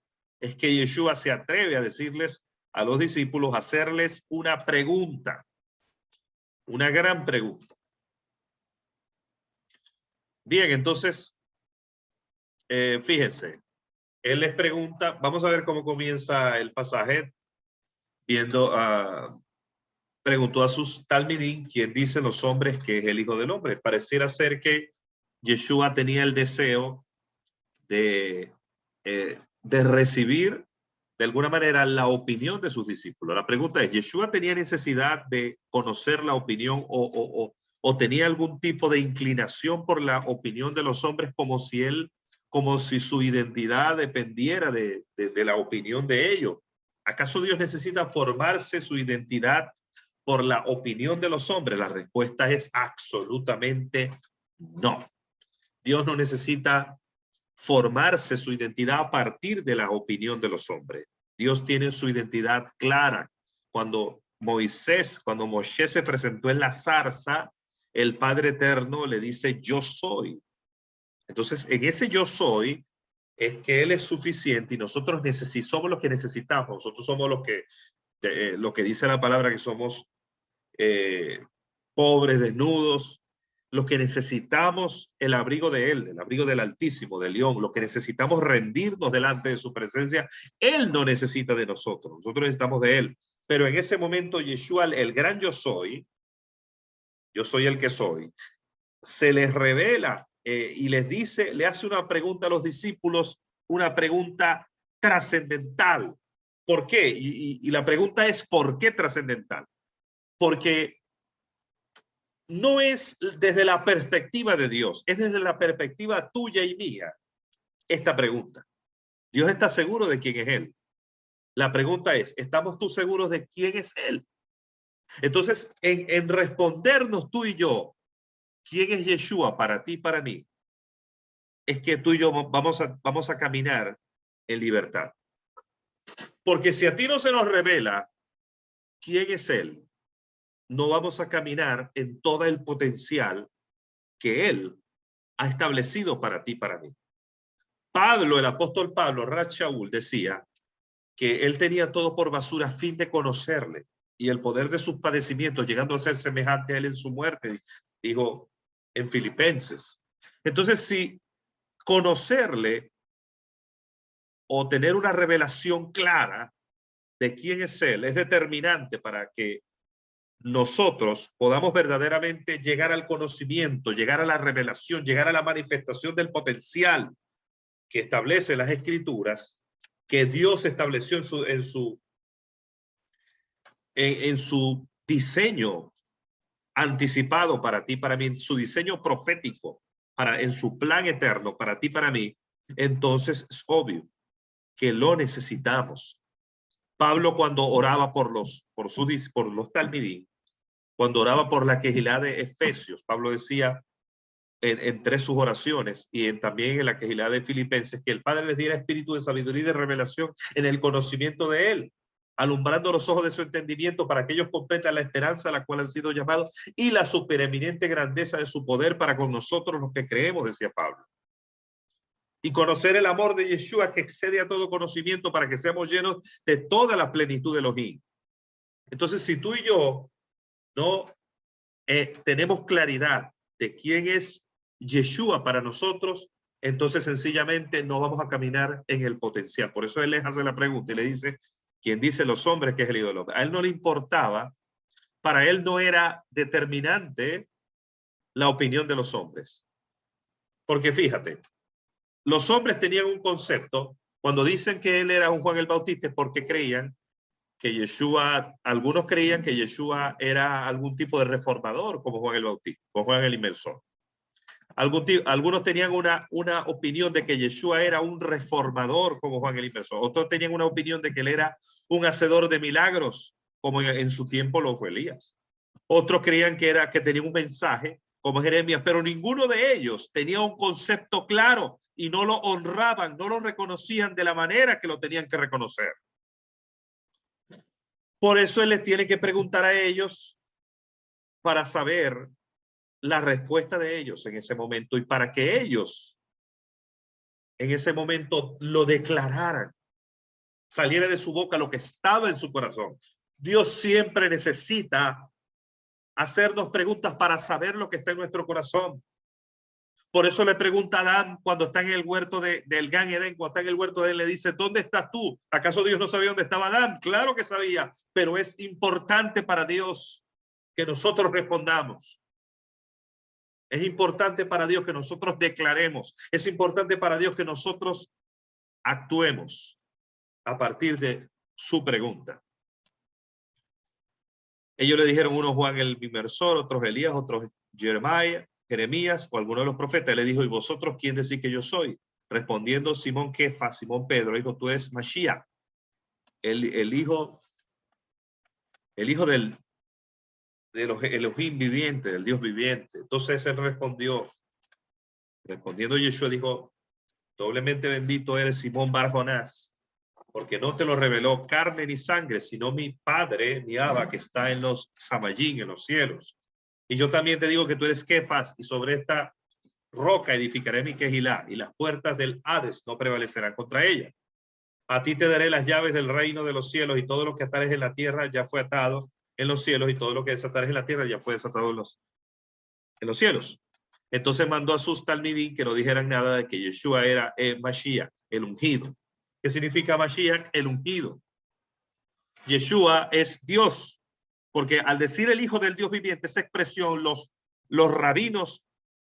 es que Yeshua se atreve a decirles a los discípulos, hacerles una pregunta, una gran pregunta. Bien, entonces, fíjense, él les pregunta, vamos a ver cómo comienza el pasaje, preguntó a sus talmidín, ¿quién dicen los hombres que es el Hijo del Hombre? Pareciera ser que Yeshua tenía el deseo de recibir de alguna manera la opinión de sus discípulos. La pregunta es, ¿Yeshua tenía necesidad de conocer la opinión o tenía algún tipo de inclinación por la opinión de los hombres, como si su identidad dependiera de la opinión de ellos? ¿Acaso Dios necesita formarse su identidad por la opinión de los hombres? La respuesta es absolutamente no. Dios no necesita formarse su identidad a partir de la opinión de los hombres. Dios tiene su identidad clara. Cuando Moisés se presentó en la zarza, el Padre Eterno le dice, yo soy. Entonces, en ese yo soy es que Él es suficiente, y nosotros somos los que necesitamos. Nosotros somos lo que dice la palabra, que somos pobres, desnudos, los que necesitamos el abrigo de Él, el abrigo del Altísimo, del León, los que necesitamos rendirnos delante de su presencia. Él no necesita de nosotros, nosotros necesitamos de Él. Pero en ese momento Yeshua, el gran yo soy el que soy, se les revela y les dice, le hace una pregunta a los discípulos, una pregunta trascendental. ¿Por qué? Y la pregunta es, ¿por qué trascendental? Porque no es desde la perspectiva de Dios, es desde la perspectiva tuya y mía esta pregunta. Dios está seguro de quién es Él. La pregunta es, ¿estamos tú seguros de quién es Él? Entonces, en respondernos tú y yo, ¿quién es Yeshua para ti y para mí? Es que tú y yo vamos a caminar en libertad. Porque si a ti no se nos revela quién es Él, no vamos a caminar en todo el potencial que Él ha establecido para ti y para mí. Pablo, el apóstol Pablo, Rachaúl, decía que él tenía todo por basura a fin de conocerle y el poder de sus padecimientos, llegando a ser semejante a él en su muerte, dijo en Filipenses. Entonces, si conocerle o tener una revelación clara de quién es él es determinante para que nosotros podamos verdaderamente llegar al conocimiento, llegar a la revelación, llegar a la manifestación del potencial que establece las Escrituras, que Dios estableció en su diseño anticipado para ti, para mí, en su diseño profético, en su plan eterno para ti, para mí, entonces es obvio que lo necesitamos. Pablo, cuando oraba por los talmidí, cuando oraba por la quejilá de Efesios, Pablo decía entre sus oraciones y también en la quejilá de Filipenses, que el Padre les diera espíritu de sabiduría y de revelación en el conocimiento de Él, alumbrando los ojos de su entendimiento para que ellos completen la esperanza a la cual han sido llamados y la supereminente grandeza de su poder para con nosotros los que creemos, decía Pablo. Y conocer el amor de Yeshua que excede a todo conocimiento para que seamos llenos de toda la plenitud de Elohim. Entonces, si tú y yo no tenemos claridad de quién es Yeshua para nosotros, entonces sencillamente no vamos a caminar en el potencial. Por eso él les hace la pregunta y le dice, ¿quién dice los hombres que es el ídolo? A él no le importaba, para él no era determinante la opinión de los hombres. Porque fíjate, los hombres tenían un concepto, cuando dicen que él era un Juan el Bautista, porque creían que Yeshua, algunos creían que Yeshua era algún tipo de reformador, como Juan el Bautista, como Juan el Inmersor. Algunos tenían una opinión de que Yeshua era un reformador, como Juan el Inmersor. Otros tenían una opinión de que él era un hacedor de milagros, como en su tiempo lo fue Elías. Otros creían que tenía un mensaje, como Jeremías, pero ninguno de ellos tenía un concepto claro y no lo honraban, no lo reconocían de la manera que lo tenían que reconocer. Por eso él les tiene que preguntar a ellos para saber la respuesta de ellos en ese momento y para que ellos en ese momento lo declararan, saliera de su boca lo que estaba en su corazón. Dios siempre necesita hacernos preguntas para saber lo que está en nuestro corazón. Por eso le pregunta a Adán cuando está en el huerto del Gan Edén, cuando está en el huerto de él, le dice, ¿dónde estás tú? ¿Acaso Dios no sabía dónde estaba Adán? Claro que sabía, pero es importante para Dios que nosotros respondamos. Es importante para Dios que nosotros declaremos. Es importante para Dios que nosotros actuemos a partir de su pregunta. Ellos le dijeron, uno Juan el Inmersor, otros Elías, otros Jeremías o alguno de los profetas. Le dijo, ¿y vosotros quién decís que yo soy? Respondiendo Simón Kefa, Simón Pedro, dijo, tú eres Mashiach, el hijo de los Elohim viviente, del Dios viviente. Entonces él respondiendo Yeshua dijo, doblemente bendito eres Simón Bar Jonás, porque no te lo reveló carne ni sangre, sino mi Padre, mi Abba, que está en los Samayín, en los cielos. Y yo también te digo que tú eres Kefas, y sobre esta roca edificaré mi quejilá, y las puertas del Hades no prevalecerán contra ella. A ti te daré las llaves del reino de los cielos, y todo lo que atares en la tierra ya fue atado en los cielos, y todo lo que desatares en la tierra ya fue desatado en los cielos. Entonces mandó a sus talmidín que no dijeran nada de que Yeshua era el Mashiach, el ungido. ¿Qué significa Mashiach? El ungido. Yeshua es Dios, porque al decir el Hijo del Dios viviente, esa expresión, los rabinos,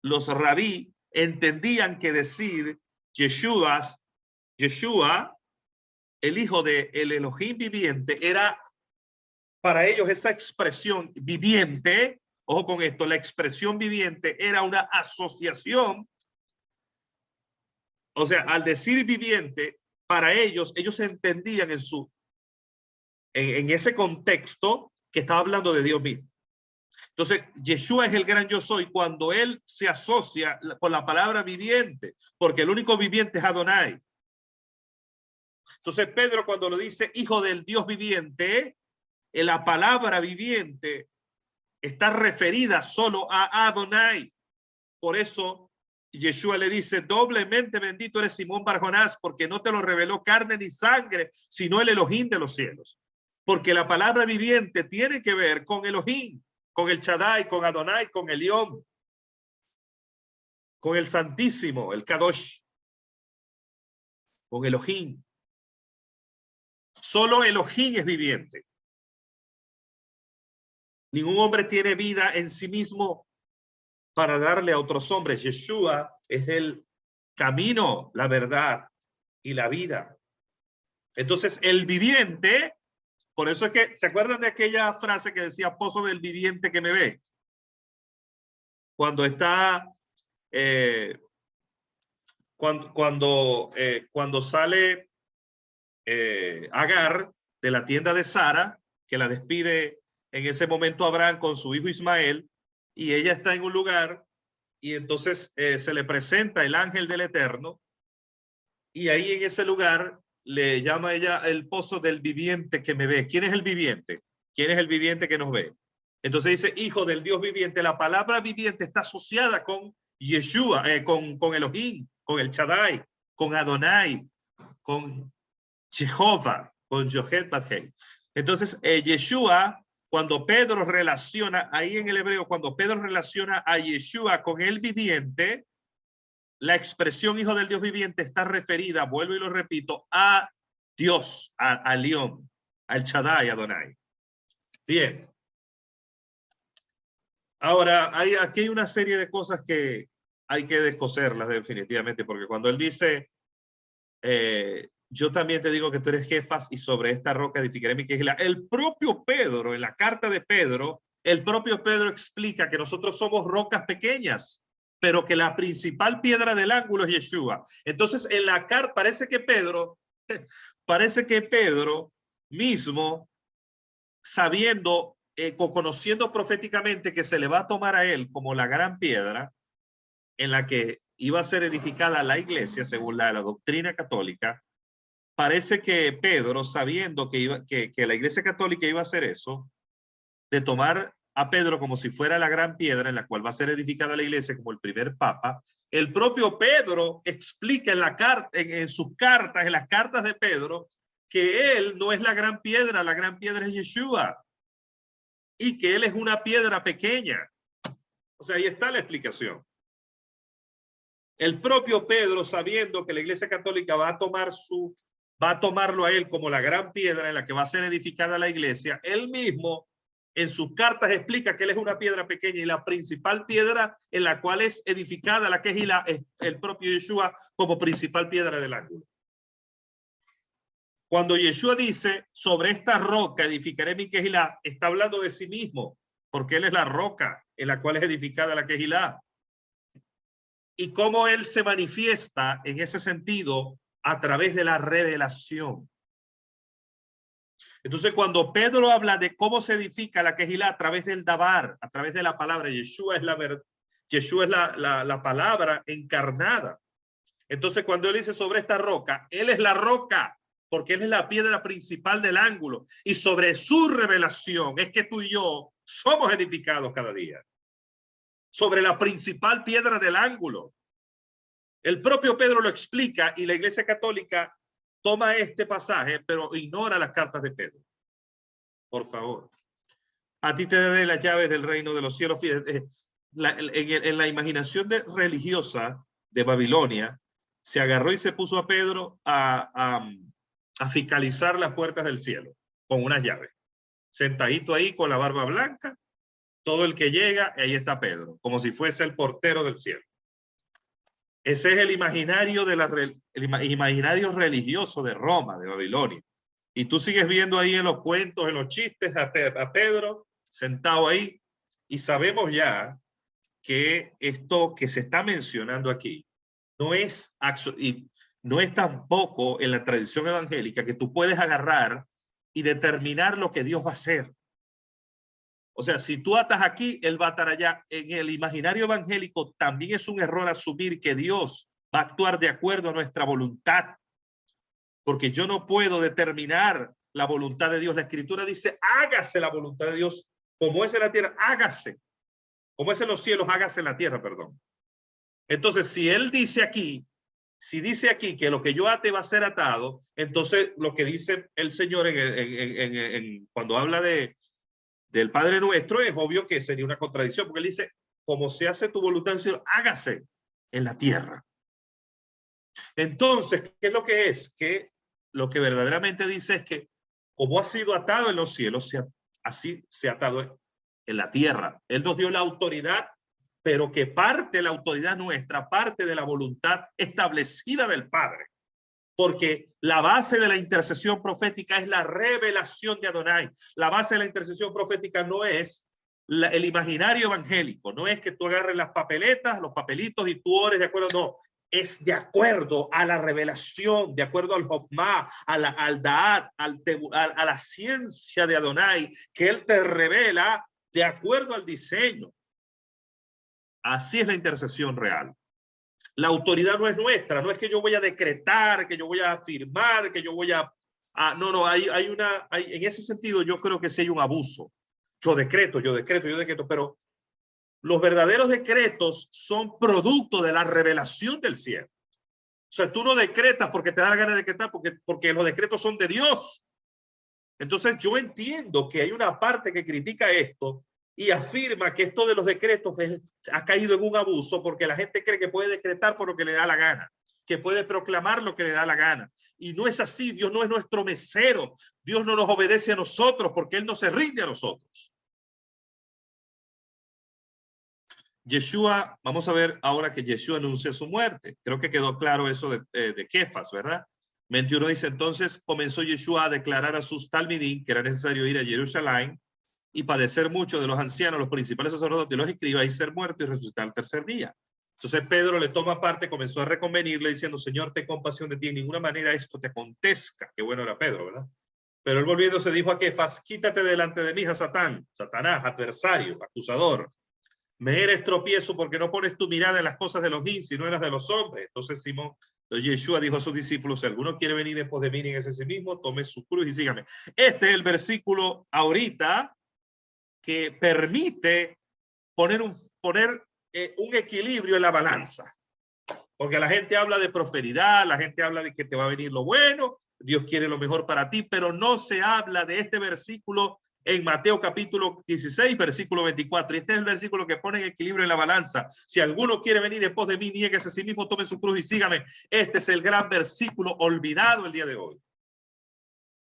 los rabí, entendían que decir Yeshua, el Hijo del Elohim viviente, era para ellos esa expresión viviente ojo con esto, la expresión viviente era una asociación. O sea, al decir viviente, para ellos entendían en ese contexto que estaba hablando de Dios mismo. Entonces, Yeshua es el gran yo soy cuando él se asocia con la palabra viviente, porque el único viviente es Adonai. Entonces, Pedro cuando lo dice hijo del Dios viviente, la palabra viviente está referida solo a Adonai. Por eso, Yeshua le dice, doblemente bendito eres Simón Bar Jonás, porque no te lo reveló carne ni sangre, sino el Elohim de los cielos. Porque la palabra viviente tiene que ver con Elohim, con el Shaddai, con Adonai, con Elión, con el Santísimo, el Kadosh, con Elohim. Solo Elohim es viviente. Ningún hombre tiene vida en sí mismo para darle a otros hombres. Yeshua es el camino, la verdad y la vida. Entonces, el viviente, por eso es que, ¿se acuerdan de aquella frase que decía pozo del viviente que me ve? Cuando está, cuando sale Agar de la tienda de Sara, que la despide en ese momento Abraham con su hijo Ismael, y ella está en un lugar, y entonces se le presenta el ángel del Eterno, y ahí en ese lugar le llama ella el pozo del viviente que me ve. ¿Quién es el viviente? ¿Quién es el viviente que nos ve? Entonces dice, hijo del Dios viviente. La palabra viviente está asociada con Yeshua, con Elohim, con el Shaddai, con Adonai, con Jehová, con Yohet Badhei. Entonces, Yeshua, cuando Pedro relaciona, ahí en el hebreo, cuando Pedro relaciona a Yeshua con el viviente, la expresión hijo del Dios viviente está referida, vuelvo y lo repito, a Dios, a León, al Shaddai, Adonai. Bien. Ahora, aquí hay una serie de cosas que hay que descoserlas definitivamente, porque cuando él dice, yo también te digo que tú eres Jefas y sobre esta roca edificaré mi quejila. El propio Pedro, en la carta de Pedro, el propio Pedro explica que nosotros somos rocas pequeñas, pero que la principal piedra del ángulo es Yeshua. Entonces, en la carta parece que Pedro mismo, sabiendo, conociendo proféticamente que se le va a tomar a él como la gran piedra en la que iba a ser edificada la iglesia, según la doctrina católica, parece que Pedro, sabiendo que la iglesia católica iba a hacer eso, de tomar a Pedro como si fuera la gran piedra en la cual va a ser edificada la iglesia como el primer papa, el propio Pedro explica en sus cartas, en las cartas de Pedro, que él no es la gran piedra es Yeshua, y que él es una piedra pequeña. O sea, ahí está la explicación. El propio Pedro, sabiendo que la iglesia católica va a tomarlo a él como la gran piedra en la que va a ser edificada la iglesia, él mismo en sus cartas explica que él es una piedra pequeña y la principal piedra en la cual es edificada la quejilá es el propio Yeshua como principal piedra del ángulo. Cuando Yeshua dice, sobre esta roca edificaré mi quejilá, está hablando de sí mismo, porque él es la roca en la cual es edificada la quejilá. Y cómo él se manifiesta en ese sentido a través de la revelación. Entonces, cuando Pedro habla de cómo se edifica la quejilá a través del dabar, a través de la palabra, Yeshua es la palabra encarnada. Entonces, cuando él dice sobre esta roca, él es la roca, porque él es la piedra principal del ángulo. Y sobre su revelación es que tú y yo somos edificados cada día. Sobre la principal piedra del ángulo. El propio Pedro lo explica y la Iglesia Católica toma este pasaje, pero ignora las cartas de Pedro. Por favor. A ti te daré las llaves del reino de los cielos. En la imaginación religiosa de Babilonia, se agarró y se puso a Pedro a fiscalizar las puertas del cielo con unas llaves. Sentadito ahí con la barba blanca, todo el que llega, ahí está Pedro, como si fuese el portero del cielo. Ese es el imaginario, imaginario religioso de Roma, de Babilonia. Y tú sigues viendo ahí en los cuentos, en los chistes, a Pedro sentado ahí Y sabemos ya que esto que se está mencionando aquí no es, y no es tampoco en la tradición evangélica que tú puedes agarrar y determinar lo que Dios va a hacer. O sea, si tú atas aquí, Él va a atar allá. En el imaginario evangélico también es un error asumir que Dios va a actuar de acuerdo a nuestra voluntad, porque yo no puedo determinar la voluntad de Dios. La Escritura dice, hágase la voluntad de Dios, como es en la tierra, hágase. Como es en los cielos, hágase en la tierra, perdón. Entonces, si Él dice aquí, si dice aquí que lo que yo ate va a ser atado, entonces lo que dice el Señor cuando habla del Padre Nuestro, es obvio que sería una contradicción, porque Él dice, como se hace tu voluntad en el cielo, hágase en la tierra. Entonces, ¿qué es lo que es? Que lo que verdaderamente dice es que como ha sido atado en los cielos, así se ha atado en la tierra. Él nos dio la autoridad, pero que parte de la autoridad nuestra, parte de la voluntad establecida del Padre. Porque la base de la intercesión profética es la revelación de Adonai. La base de la intercesión profética no es el imaginario evangélico, no es que tú agarres las papeletas, los papelitos y tú ores de acuerdo, no. Es de acuerdo a la revelación, de acuerdo al Jofma, al Da'at, a la ciencia de Adonai, que Él te revela de acuerdo al diseño. Así es la intercesión real. La autoridad no es nuestra, no es que yo voy a decretar, que yo voy a afirmar, que yo voy a... no, en ese sentido yo creo que sí hay un abuso. Yo decreto, pero los verdaderos decretos son producto de la revelación del cielo. O sea, tú no decretas porque te da la gana de decretar, porque los decretos son de Dios. Entonces yo entiendo que hay una parte que critica esto y afirma que esto de los decretos ha caído en un abuso porque la gente cree que puede decretar por lo que le da la gana, que puede proclamar lo que le da la gana. Y no es así. Dios no es nuestro mesero. Dios no nos obedece a nosotros porque Él no se rinde a nosotros. Yeshua, vamos a ver ahora que Yeshua anuncia su muerte. Creo que quedó claro eso de Kefas, ¿verdad? 21 dice, entonces comenzó Yeshua a declarar a sus talmidim que era necesario ir a Jerusalén y padecer mucho de los ancianos, los principales sacerdotes y los escribas y ser muerto y resucitar al tercer día. Entonces Pedro le toma parte, comenzó a reconvenirle diciendo, Señor, ten compasión de ti, en ninguna manera esto te acontezca. Qué bueno era Pedro, ¿verdad? Pero él volviéndose dijo a Kefas, quítate delante de mí, a Satanás, adversario, acusador. Me eres tropiezo porque no pones tu mirada en las cosas de los niños, sino en las de los hombres. Entonces Yeshua dijo a sus discípulos, si alguno quiere venir después de mí, níguese a sí mismo, tome su cruz y sígame. Este es el versículo ahorita que permite poner un equilibrio en la balanza. Porque la gente habla de prosperidad, la gente habla de que te va a venir lo bueno, Dios quiere lo mejor para ti, pero no se habla de este versículo en Mateo capítulo 16, versículo 24. Este es el versículo que pone en equilibrio en la balanza. Si alguno quiere venir después de mí, niéguese a sí mismo, tome su cruz y sígame. Este es el gran versículo olvidado el día de hoy.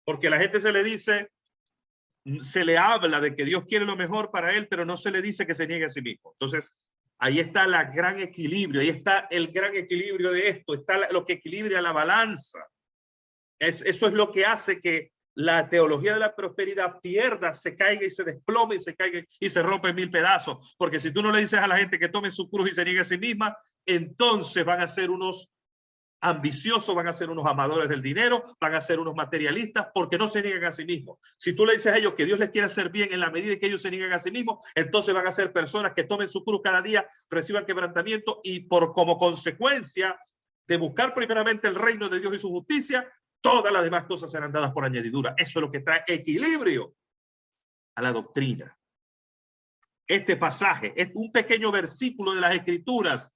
Porque la gente se le habla de que Dios quiere lo mejor para él, pero no se le dice que se niegue a sí mismo. Entonces, ahí está el gran equilibrio, ahí está el gran equilibrio de esto, está lo que equilibra la balanza. Eso es lo que hace que la teología de la prosperidad pierda, se caiga y se desplome y se caiga y se rompe en mil pedazos. Porque si tú no le dices a la gente que tome su cruz y se niegue a sí misma, entonces van a ser unos ambiciosos, van a ser unos amadores del dinero, van a ser unos materialistas porque no se niegan a sí mismos. Si tú le dices a ellos que Dios les quiere hacer bien en la medida en que ellos se niegan a sí mismos, entonces van a ser personas que tomen su cruz cada día, reciban quebrantamiento y como consecuencia de buscar primeramente el reino de Dios y su justicia, todas las demás cosas serán dadas por añadidura. Eso es lo que trae equilibrio a la doctrina. Este pasaje es un pequeño versículo de las Escrituras.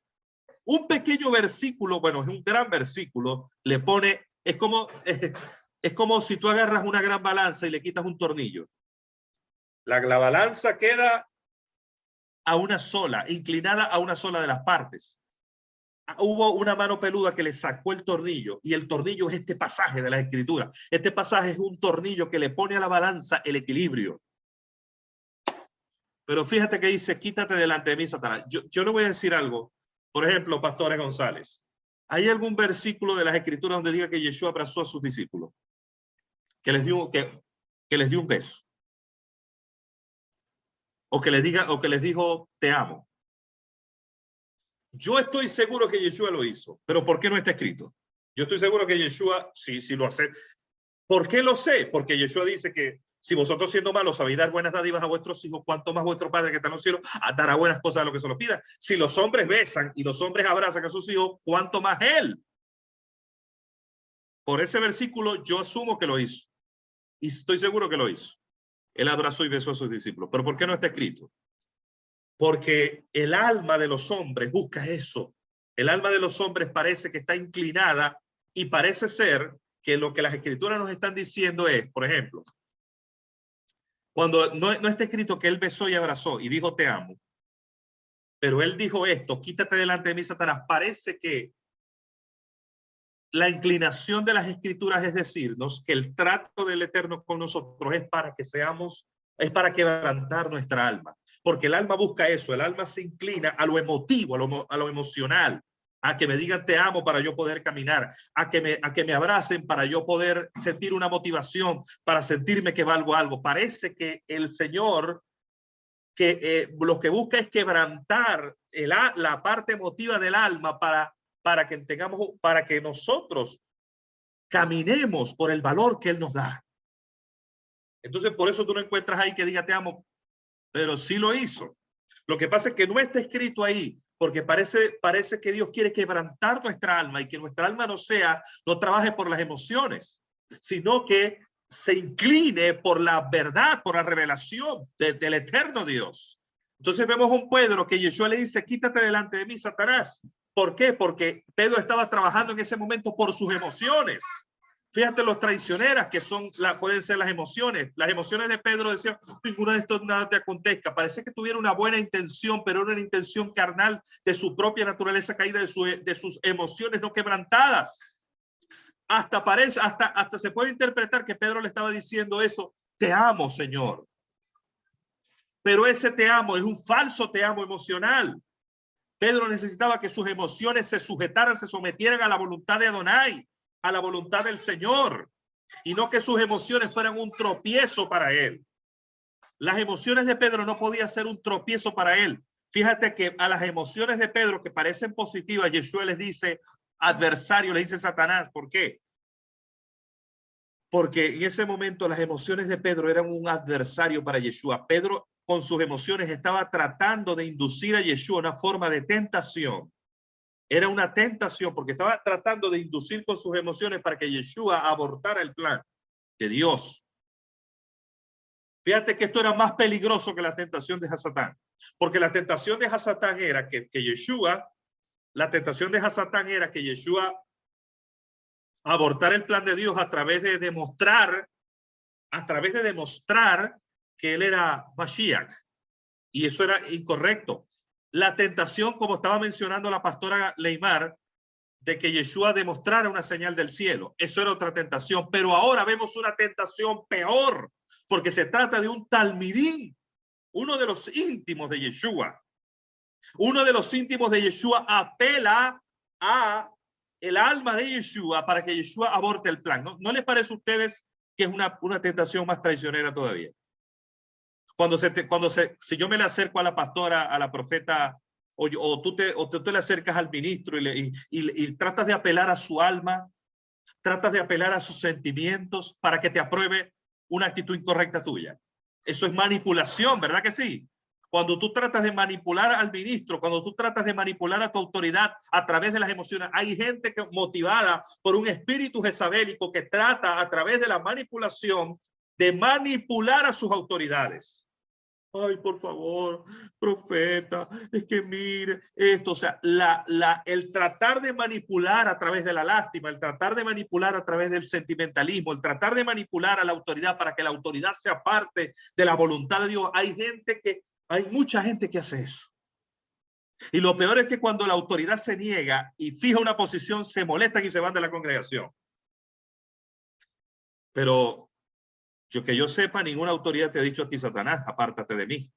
Un pequeño versículo, bueno, es un gran versículo, le pone, es como si tú agarras una gran balanza y le quitas un tornillo. La balanza queda a una sola, inclinada a una sola de las partes. Hubo una mano peluda que le sacó el tornillo y el tornillo es este pasaje de la Escritura. Este pasaje es un tornillo que le pone a la balanza el equilibrio. Pero fíjate que dice, quítate delante de mí, Satanás. Yo le voy a decir algo. Por ejemplo, Pastores González, ¿hay algún versículo de las Escrituras donde diga que Yeshua abrazó a sus discípulos? Que les dio un beso. o que les dijo, te amo. Yo estoy seguro que Yeshua lo hizo, pero ¿por qué no está escrito? Yo estoy seguro que Yeshua sí lo hace. ¿Por qué lo sé? Porque Yeshua dice que si vosotros siendo malos sabéis dar buenas dádivas a vuestros hijos, cuánto más vuestro Padre que está en los cielos dará buenas cosas a lo que se lo pida. Si los hombres besan y los hombres abrazan a sus hijos, cuánto más Él. Por ese versículo yo asumo que lo hizo. Y estoy seguro que lo hizo. Él abrazó y besó a sus discípulos. ¿Pero por qué no está escrito? Porque el alma de los hombres busca eso. El alma de los hombres parece que está inclinada y parece ser que lo que las escrituras nos están diciendo es, por ejemplo, cuando no está escrito que él besó y abrazó y dijo te amo, pero él dijo esto, quítate delante de mí, Satanás, parece que la inclinación de las escrituras es decirnos que el trato del Eterno con nosotros es para quebrantar nuestra alma, porque el alma busca eso, el alma se inclina a lo emotivo, a lo emocional, a que me digan te amo para yo poder caminar, a que me abracen para yo poder sentir una motivación, para sentirme que valgo algo. Parece que el Señor lo que busca es quebrantar la parte emotiva del alma para que nosotros caminemos por el valor que Él nos da. Entonces, por eso tú no encuentras ahí que diga te amo, pero sí lo hizo. Lo que pasa es que no está escrito ahí, porque parece que Dios quiere quebrantar nuestra alma y que nuestra alma no trabaje por las emociones, sino que se incline por la verdad, por la revelación del eterno Dios. Entonces vemos a un Pedro que Yeshua le dice, quítate delante de mí, Satanás. ¿Por qué? Porque Pedro estaba trabajando en ese momento por sus emociones. Fíjate los traicioneras que pueden ser las emociones. Las emociones de Pedro decían, ninguna de estos nada te acontezca. Parece que tuviera una buena intención, pero era una intención carnal de su propia naturaleza caída, de sus emociones no quebrantadas. Hasta se puede interpretar que Pedro le estaba diciendo eso, te amo, Señor. Pero ese te amo es un falso te amo emocional. Pedro necesitaba que sus emociones se sometieran a la voluntad de Adonai, a la voluntad del Señor, y no que sus emociones fueran un tropiezo para él. Las emociones de Pedro no podían ser un tropiezo para él. Fíjate que a las emociones de Pedro que parecen positivas, Yeshua les dice adversario, le dice Satanás. ¿Por qué? Porque en ese momento las emociones de Pedro eran un adversario para Yeshua. Pedro con sus emociones estaba tratando de inducir a Yeshua una forma de tentación. Era una tentación porque estaba tratando de inducir con sus emociones para que Yeshua abortara el plan de Dios. Fíjate que esto era más peligroso que la tentación de Hasatán, porque la tentación de Hasatán era que Yeshua abortara el plan de Dios a través de demostrar que él era Mashiach, y eso era incorrecto. La tentación, como estaba mencionando la pastora Leymar, de que Yeshua demostrara una señal del cielo, eso era otra tentación, pero ahora vemos una tentación peor, porque se trata de un talmidín, uno de los íntimos de Yeshua. Uno de los íntimos de Yeshua apela a el alma de Yeshua para que Yeshua aborte el plan. ¿No les parece a ustedes que es una tentación más traicionera todavía? Si yo me le acerco a la pastora, a la profeta, o tú te le acercas al ministro y tratas de apelar a su alma, tratas de apelar a sus sentimientos para que te apruebe una actitud incorrecta tuya. Eso es manipulación, ¿verdad que sí? Cuando tú tratas de manipular al ministro, cuando tú tratas de manipular a tu autoridad a través de las emociones, hay gente motivada por un espíritu jezabélico que trata a través de la manipulación de manipular a sus autoridades. Ay, por favor, profeta, es que mire esto. O sea, el tratar de manipular a través de la lástima, el tratar de manipular a través del sentimentalismo, el tratar de manipular a la autoridad para que la autoridad sea parte de la voluntad de Dios. Hay mucha gente que hace eso. Y lo peor es que cuando la autoridad se niega y fija una posición, se molestan y se van de la congregación. Pero que yo sepa, ninguna autoridad te ha dicho a ti, Satanás, apártate de mí.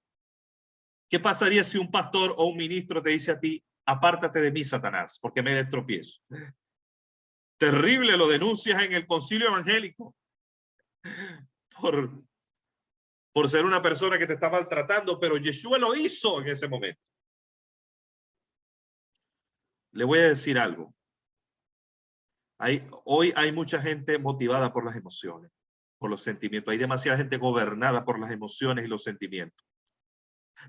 ¿Qué pasaría si un pastor o un ministro te dice a ti, apártate de mí, Satanás, porque me eres tropiezo? Terrible, lo denuncias en el concilio evangélico por ser una persona que te está maltratando, pero Yeshua lo hizo en ese momento. Le voy a decir algo. Hoy hay mucha gente motivada por las emociones, por los sentimientos. Hay demasiada gente gobernada por las emociones y los sentimientos.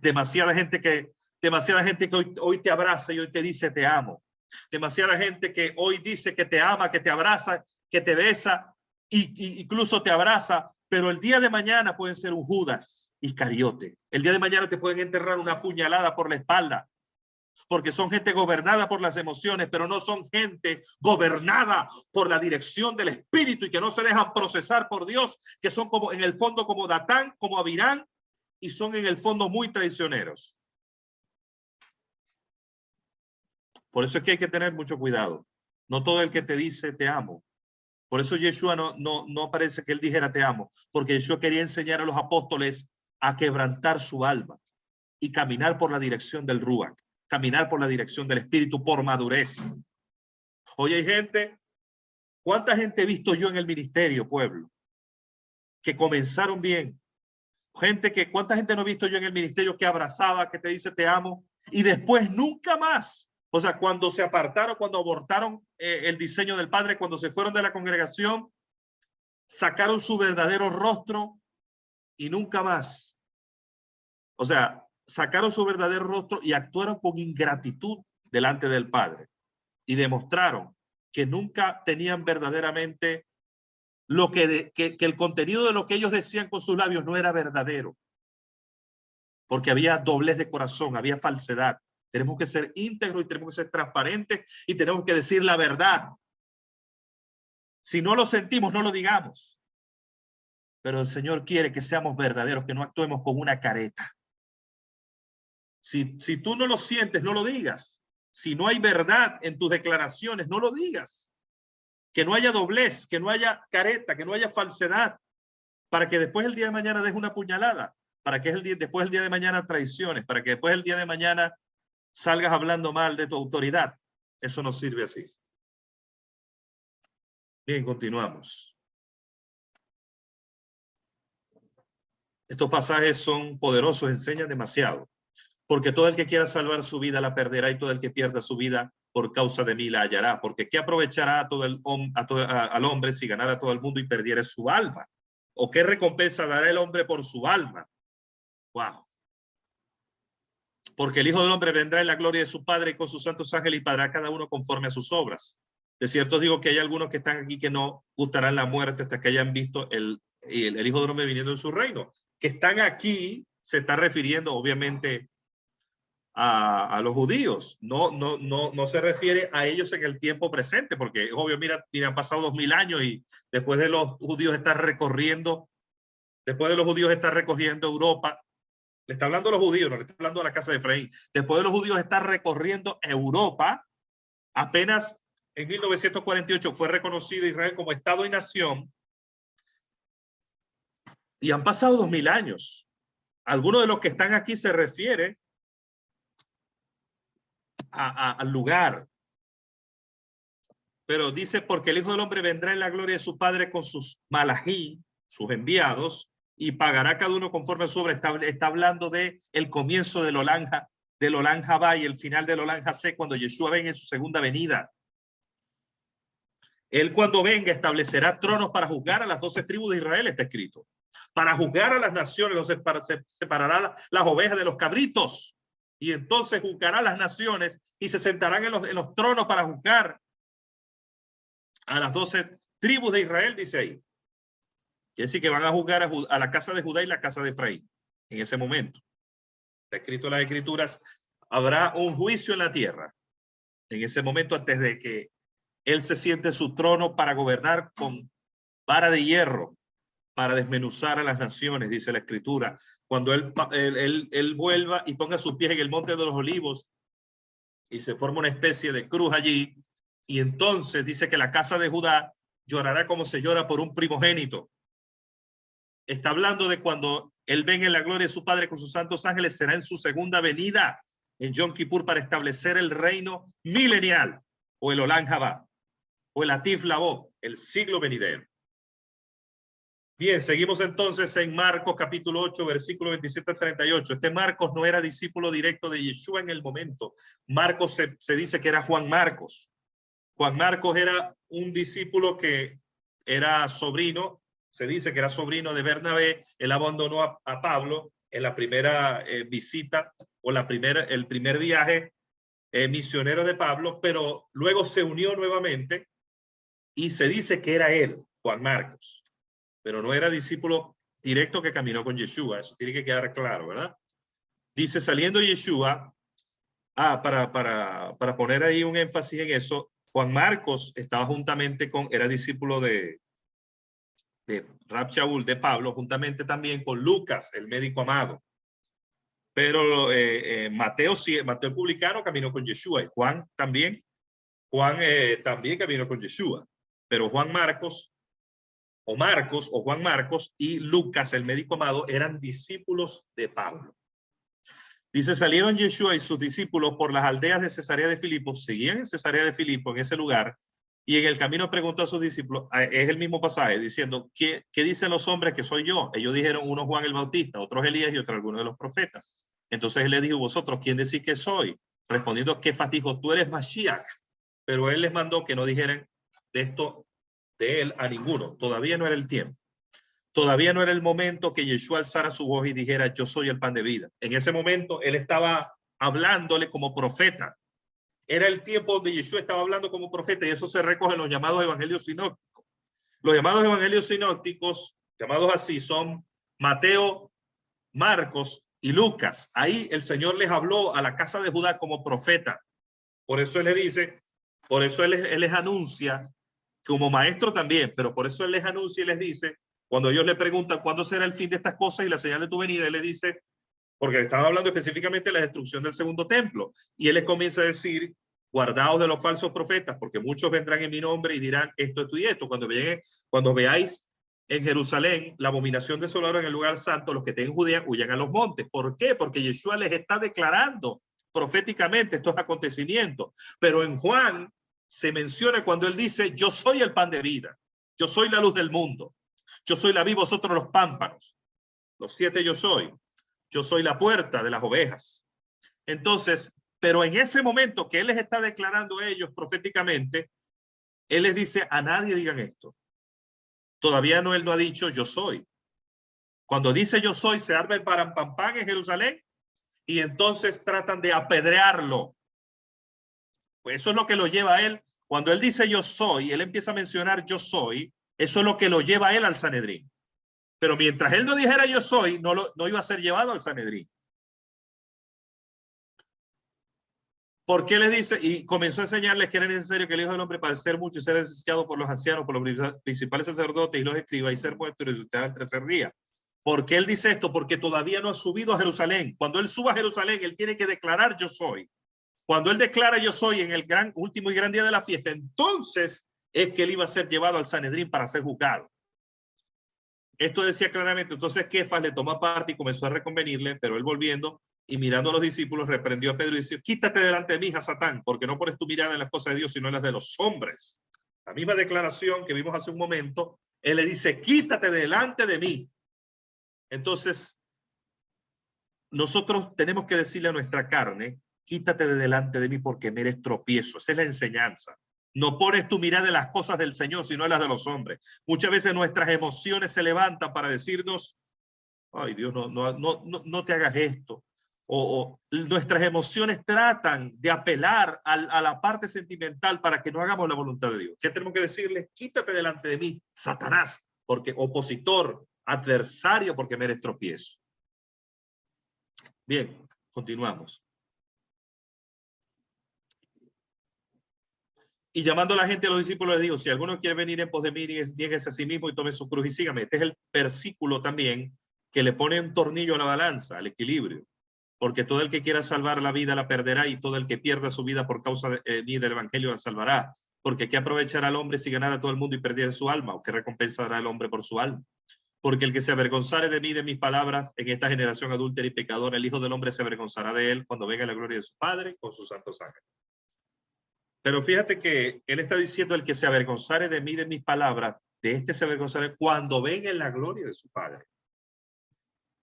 Demasiada gente que hoy te abraza y hoy te dice te amo. Demasiada gente que hoy dice que te ama, que te abraza, que te besa y incluso te abraza, pero el día de mañana pueden ser un Judas Iscariote. El día de mañana te pueden enterrar una puñalada por la espalda, porque son gente gobernada por las emociones, pero no son gente gobernada por la dirección del Espíritu y que no se dejan procesar por Dios, que son como en el fondo como Datán, como Abirán, y son en el fondo muy traicioneros. Por eso es que hay que tener mucho cuidado. No todo el que te dice te amo. Por eso Yeshua no parece que él dijera te amo, porque Yeshua quería enseñar a los apóstoles a quebrantar su alma y caminar por la dirección del Ruach, caminar por la dirección del Espíritu por madurez. Hoy hay gente, ¿cuánta gente he visto yo en el ministerio, pueblo? Que comenzaron bien. ¿Cuánta gente no he visto yo en el ministerio que abrazaba, que te dice te amo y después nunca más? O sea, cuando se apartaron, cuando abortaron el diseño del Padre, cuando se fueron de la congregación, sacaron su verdadero rostro y nunca más. O sea, sacaron su verdadero rostro y actuaron con ingratitud delante del Padre y demostraron que nunca tenían verdaderamente lo que el contenido de lo que ellos decían con sus labios no era verdadero, porque había doblez de corazón, había falsedad. Tenemos que ser íntegros y tenemos que ser transparentes y tenemos que decir la verdad. Si no lo sentimos, no lo digamos. Pero el Señor quiere que seamos verdaderos, que no actuemos con una careta. Si tú no lo sientes, no lo digas. Si no hay verdad en tus declaraciones, no lo digas. Que no haya doblez, que no haya careta, que no haya falsedad, para que después el día de mañana des una puñalada, para que después el día de mañana traiciones, para que después el día de mañana salgas hablando mal de tu autoridad. Eso no sirve así. Bien, continuamos. Estos pasajes son poderosos, enseñan demasiado. Porque todo el que quiera salvar su vida la perderá y todo el que pierda su vida por causa de mí la hallará. Porque ¿qué aprovechará al hombre si ganara todo el mundo y perdiera su alma? ¿O qué recompensa dará el hombre por su alma? ¡Wow! Porque el Hijo del Hombre vendrá en la gloria de su Padre y con sus santos ángeles y pagará a cada uno conforme a sus obras. De cierto digo que hay algunos que están aquí que no gustarán la muerte hasta que hayan visto el Hijo del Hombre viniendo en su reino. Que están aquí se está refiriendo obviamente a los judíos. No se refiere a ellos en el tiempo presente, porque es obvio, mira, han pasado 2000 años y después de los judíos estar recorriendo Europa. Le está hablando a los judíos, no le está hablando a la casa de Efraín. Después de los judíos estar recorriendo Europa, apenas en 1948 fue reconocido Israel como Estado y nación. Y han pasado 2000 años. Algunos de los que están aquí se refiere al lugar. Pero dice, porque el Hijo del Hombre vendrá en la gloria de su Padre con sus malají, sus enviados, y pagará cada uno conforme a su obra. Está hablando de el comienzo del Olam Jabá y el final del Olam Jasé cuando Yeshua venga en su segunda venida. Él cuando venga establecerá tronos para juzgar a las 12 tribus de Israel, está escrito. Para juzgar a las naciones, separará las ovejas de los cabritos. Y entonces juzgará a las naciones y se sentarán en los tronos para juzgar a las 12 tribus de Israel, dice ahí. Quiere decir que van a juzgar a la casa de Judá y la casa de Efraín en ese momento. Está escrito en las Escrituras, habrá un juicio en la tierra en ese momento antes de que él se siente en su trono para gobernar con vara de hierro, para desmenuzar a las naciones, dice la Escritura. Cuando él vuelva y ponga sus pies en el monte de los olivos y se forma una especie de cruz allí, y entonces dice que la casa de Judá llorará como se llora por un primogénito. Está hablando de cuando él venga en la gloria de su Padre con sus santos ángeles, será en su segunda venida en Yom Kippur para establecer el reino milenial, o el Olam Jabá, o el Atif Labó, el siglo venidero. Bien, seguimos entonces en Marcos capítulo 8, versículo 27 al 38. Este Marcos no era discípulo directo de Yeshua en el momento. Marcos se dice que era Juan Marcos. Juan Marcos era un discípulo que era sobrino, se dice que era sobrino de Bernabé. Él abandonó a Pablo en la primera visita o el primer viaje misionero de Pablo, pero luego se unió nuevamente y se dice que era él, Juan Marcos. Pero no era discípulo directo que caminó con Yeshua. Eso tiene que quedar claro, ¿verdad? Dice, saliendo Yeshua, para poner ahí un énfasis en eso, Juan Marcos estaba juntamente era discípulo de Rab Shaul, de Pablo, juntamente también con Lucas, el médico amado. Pero Mateo el publicano caminó con Yeshua, y Juan también caminó con Yeshua. Pero Juan Marcos, o Juan Marcos y Lucas, el médico amado, eran discípulos de Pablo. Dice, salieron Yeshua y sus discípulos por las aldeas de Cesarea de Filipo, seguían en Cesarea de Filipo, en ese lugar, y en el camino preguntó a sus discípulos, es el mismo pasaje, diciendo, ¿qué dicen los hombres que soy yo? Ellos dijeron, uno Juan el Bautista, otros Elías y otro alguno de los profetas. Entonces él les dijo, vosotros, ¿quién decís que soy? Respondiendo, Kefas dijo, tú eres Mashiach. Pero él les mandó que no dijeran de él a ninguno. Todavía no era el tiempo. Todavía no era el momento que Yeshua alzara su voz y dijera, yo soy el pan de vida. En ese momento él estaba hablándole como profeta. Era el tiempo donde Yeshua estaba hablando como profeta, y eso se recoge en los llamados evangelios sinópticos. Los llamados evangelios sinópticos, llamados así, son Mateo, Marcos y Lucas. Ahí el Señor les habló a la casa de Judá como profeta. Por eso él le dice, por eso él les anuncia, como maestro también, pero por eso él les anuncia y les dice, cuando ellos le preguntan cuándo será el fin de estas cosas y la señal de tu venida, él le dice, porque estaba hablando específicamente de la destrucción del segundo templo, y él les comienza a decir, guardaos de los falsos profetas, porque muchos vendrán en mi nombre y dirán esto y esto. Cuando veáis en Jerusalén la abominación desoladora en el lugar santo, los que estén en Judea huyan a los montes. ¿Por qué? Porque Yeshua les está declarando proféticamente estos acontecimientos. Pero en Juan se menciona cuando él dice, yo soy el pan de vida, yo soy la luz del mundo, yo soy la vid, vosotros los pámpanos, los 7 yo soy la puerta de las ovejas. Entonces, pero en ese momento que él les está declarando a ellos proféticamente, él les dice, a nadie digan esto. Todavía él no ha dicho yo soy. Cuando dice yo soy, se arma el parampampán en Jerusalén y entonces tratan de apedrearlo. Pues eso es lo que lo lleva a él. Cuando él dice yo soy, él empieza a mencionar yo soy, eso es lo que lo lleva a él al Sanedrín. Pero mientras él no dijera yo soy, no iba a ser llevado al Sanedrín. ¿Por qué les dice? Y comenzó a enseñarles que era necesario que el Hijo del Hombre padecer mucho y ser desechado por los ancianos, por los principales sacerdotes y los escribas, y ser muerto y resucitar al tercer día. ¿Por qué él dice esto? Porque todavía no ha subido a Jerusalén. Cuando él suba a Jerusalén, él tiene que declarar yo soy. Cuando él declara yo soy en el último y gran día de la fiesta, entonces es que él iba a ser llevado al Sanedrín para ser juzgado. Esto decía claramente. Entonces Kefas le tomó parte y comenzó a reconvenirle, pero él volviendo y mirando a los discípulos reprendió a Pedro y dice, quítate delante de mí, hija Satán, porque no pones tu mirada en las cosas de Dios, sino en las de los hombres. La misma declaración que vimos hace un momento, él le dice, quítate delante de mí. Entonces, nosotros tenemos que decirle a nuestra carne, quítate de delante de mí porque me eres tropiezo. Esa es la enseñanza. No pones tu mirada en las cosas del Señor, sino en las de los hombres. Muchas veces nuestras emociones se levantan para decirnos, ay Dios, no te hagas esto. O nuestras emociones tratan de apelar a la parte sentimental para que no hagamos la voluntad de Dios. ¿Qué tenemos que decirle? Quítate delante de mí, Satanás, porque opositor, adversario, porque me eres tropiezo. Bien, continuamos. Y llamando a la gente, a los discípulos, les digo, si alguno quiere venir en pos de mí, niéguese a sí mismo y tome su cruz y sígame. Este es el versículo también que le pone un tornillo a la balanza, al equilibrio. Porque todo el que quiera salvar la vida la perderá, y todo el que pierda su vida por causa de mí del evangelio la salvará. Porque ¿qué aprovechará al hombre si ganara todo el mundo y perdiera su alma? ¿O qué recompensa dará el hombre por su alma? Porque el que se avergonzare de mí, de mis palabras, en esta generación adúltera y pecadora, el Hijo del Hombre se avergonzará de él cuando venga la gloria de su Padre con sus santos ángeles. Pero fíjate que él está diciendo, el que se avergonzare de mí, de mis palabras, de este se avergonzará cuando venga en la gloria de su Padre.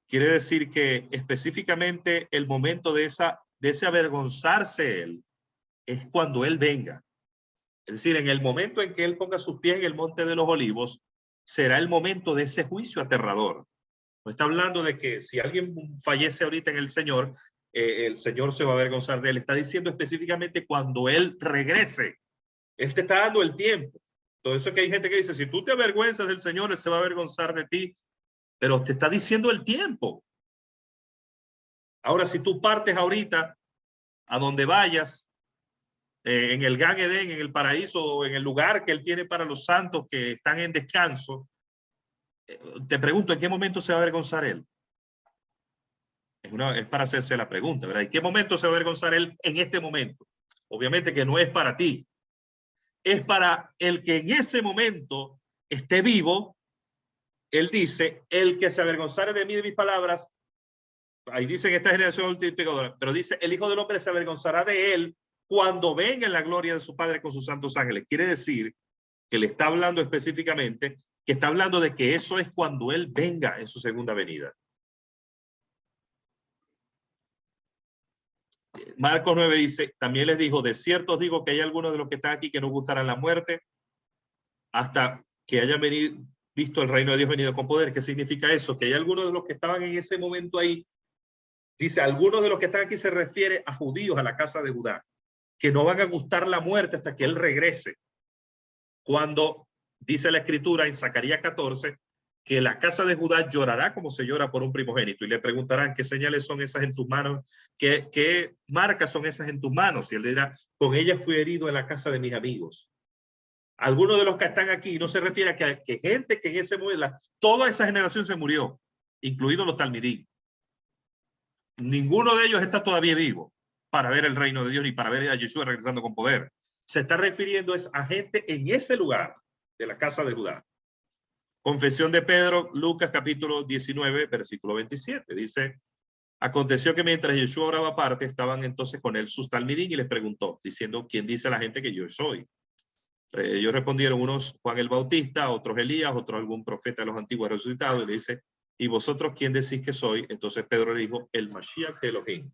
Quiere decir que específicamente el momento de ese avergonzarse él es cuando él venga. Es decir, en el momento en que él ponga sus pies en el monte de los olivos, será el momento de ese juicio aterrador. No está hablando de que si alguien fallece ahorita en el Señor se va a avergonzar de él. Está diciendo específicamente cuando él regrese. Él te está dando el tiempo. Todo eso que hay gente que dice, si tú te avergüenzas del Señor, Él se va a avergonzar de ti. Pero te está diciendo el tiempo. Ahora, si tú partes ahorita a donde vayas, en el Gan Edén, en el paraíso, o en el lugar que Él tiene para los santos que están en descanso, te pregunto, ¿en qué momento se va a avergonzar Él? Es para hacerse la pregunta, ¿verdad? ¿En qué momento se va a avergonzar Él en este momento? Obviamente que no es para ti. Es para el que en ese momento esté vivo. Él dice, el que se avergonzare de mí, de mis palabras, ahí dice en esta generación multiplicadora, pero dice, el Hijo del Hombre se avergonzará de él cuando venga en la gloria de su Padre con sus santos ángeles. Quiere decir que le está hablando específicamente, que está hablando de que eso es cuando él venga en su segunda venida. Marcos 9 dice, también les dijo, de cierto os digo que hay algunos de los que están aquí que no gustarán la muerte hasta que hayan visto el reino de Dios venido con poder. ¿Qué significa eso? Que hay algunos de los que estaban en ese momento ahí. Dice, algunos de los que están aquí se refiere a judíos, a la casa de Judá, que no van a gustar la muerte hasta que él regrese. Cuando dice la escritura en Zacarías 14, que la casa de Judá llorará como se llora por un primogénito, y le preguntarán qué señales son esas en tus manos, qué marcas son esas en tus manos, y él dirá, con ellas fui herido en la casa de mis amigos. Algunos de los que están aquí no se refiere a que gente que en ese momento, toda esa generación se murió, incluidos los talmidí. Ninguno de ellos está todavía vivo para ver el reino de Dios ni para ver a Yeshua regresando con poder. Se está refiriendo a gente en ese lugar de la casa de Judá. Confesión de Pedro, Lucas capítulo 19, versículo 27. Dice, aconteció que mientras Yeshua oraba aparte, estaban entonces con él sus talmidín y les preguntó, diciendo, ¿quién dice la gente que yo soy? Ellos respondieron, unos Juan el Bautista, otros Elías, otros algún profeta de los antiguos resucitados, y le dice, ¿y vosotros quién decís que soy? Entonces Pedro le dijo, el Mashiach de Elohim.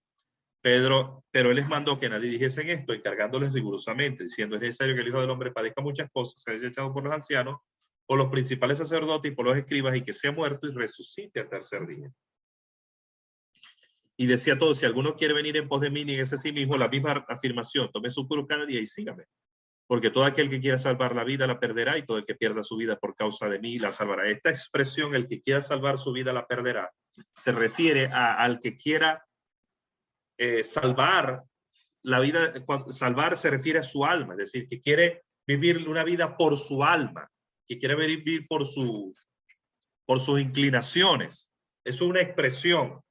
Pero él les mandó que nadie dijese esto, encargándoles rigurosamente, diciendo, es necesario que el Hijo del Hombre padezca muchas cosas, sea desechado por los ancianos, por los principales sacerdotes y por los escribas, y que sea muerto y resucite al tercer día. Y decía todo, si alguno quiere venir en pos de mí, nieguese a sí mismo, la misma afirmación, tome su cruz cada día y sígame. Porque todo aquel que quiera salvar la vida la perderá, y todo el que pierda su vida por causa de mí la salvará. Esta expresión, el que quiera salvar su vida la perderá, se refiere al que quiera salvar la vida. Salvar se refiere a su alma, es decir, que quiere vivir una vida por su alma, que quiere vivir por sus inclinaciones. Es una expresión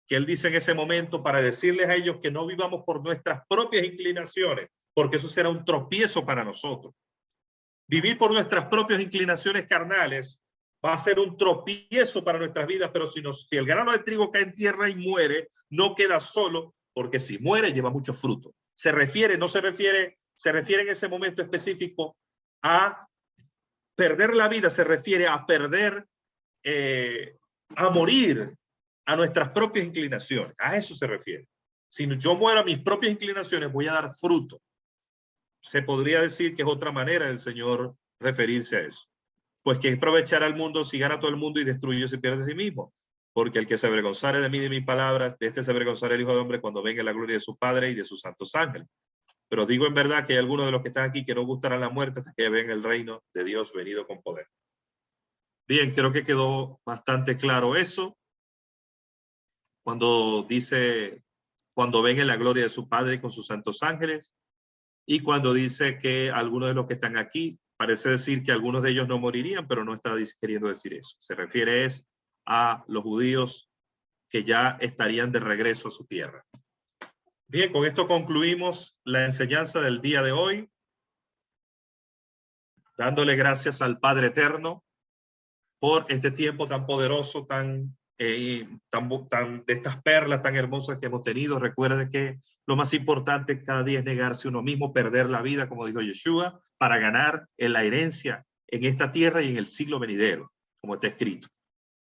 que él dice en ese momento para decirles a ellos que no vivamos por nuestras propias inclinaciones, porque eso será un tropiezo para nosotros. Vivir por nuestras propias inclinaciones carnales va a ser un tropiezo para nuestras vidas, pero si el grano de trigo cae en tierra y muere, no queda solo, porque si muere lleva mucho fruto. Se refiere en ese momento específico a perder la vida, se refiere a perder, a morir a nuestras propias inclinaciones. A eso se refiere. Si yo muero a mis propias inclinaciones, voy a dar fruto. Se podría decir que es otra manera del Señor referirse a eso. Pues que aprovechar al mundo si gana todo el mundo y destruye y se pierde a sí mismo. Porque el que se avergonzare de mí y de mis palabras, de este se avergonzará el Hijo del Hombre cuando venga la gloria de su Padre y de sus santos ángeles. Pero digo en verdad que hay algunos de los que están aquí que no gustarán la muerte hasta que vean el reino de Dios venido con poder. Bien, creo que quedó bastante claro eso. Cuando dice, cuando venga la gloria de su Padre con sus santos ángeles. Y cuando dice que algunos de los que están aquí, parece decir que algunos de ellos no morirían, pero no está queriendo decir eso. Se refiere a los judíos que ya estarían de regreso a su tierra. Bien, con esto concluimos la enseñanza del día de hoy, dándole gracias al Padre Eterno por este tiempo tan poderoso, de estas perlas tan hermosas que hemos tenido. Recuerde que lo más importante cada día es negarse uno mismo, perder la vida, como dijo Yeshua, para ganar en la herencia en esta tierra y en el siglo venidero, como está escrito.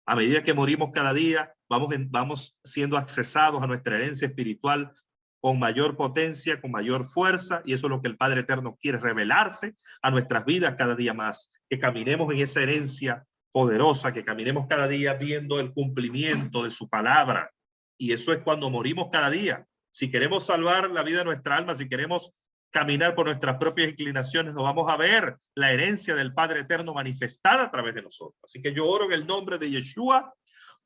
A medida que morimos cada día, vamos siendo accesados a nuestra herencia espiritual con mayor potencia, con mayor fuerza, y eso es lo que el Padre Eterno quiere, revelarse a nuestras vidas cada día más, que caminemos en esa herencia poderosa, que caminemos cada día viendo el cumplimiento de su palabra, y eso es cuando morimos cada día. Si queremos salvar la vida de nuestra alma, si queremos caminar por nuestras propias inclinaciones, no vamos a ver la herencia del Padre Eterno manifestada a través de nosotros. Así que yo oro en el nombre de Yeshua,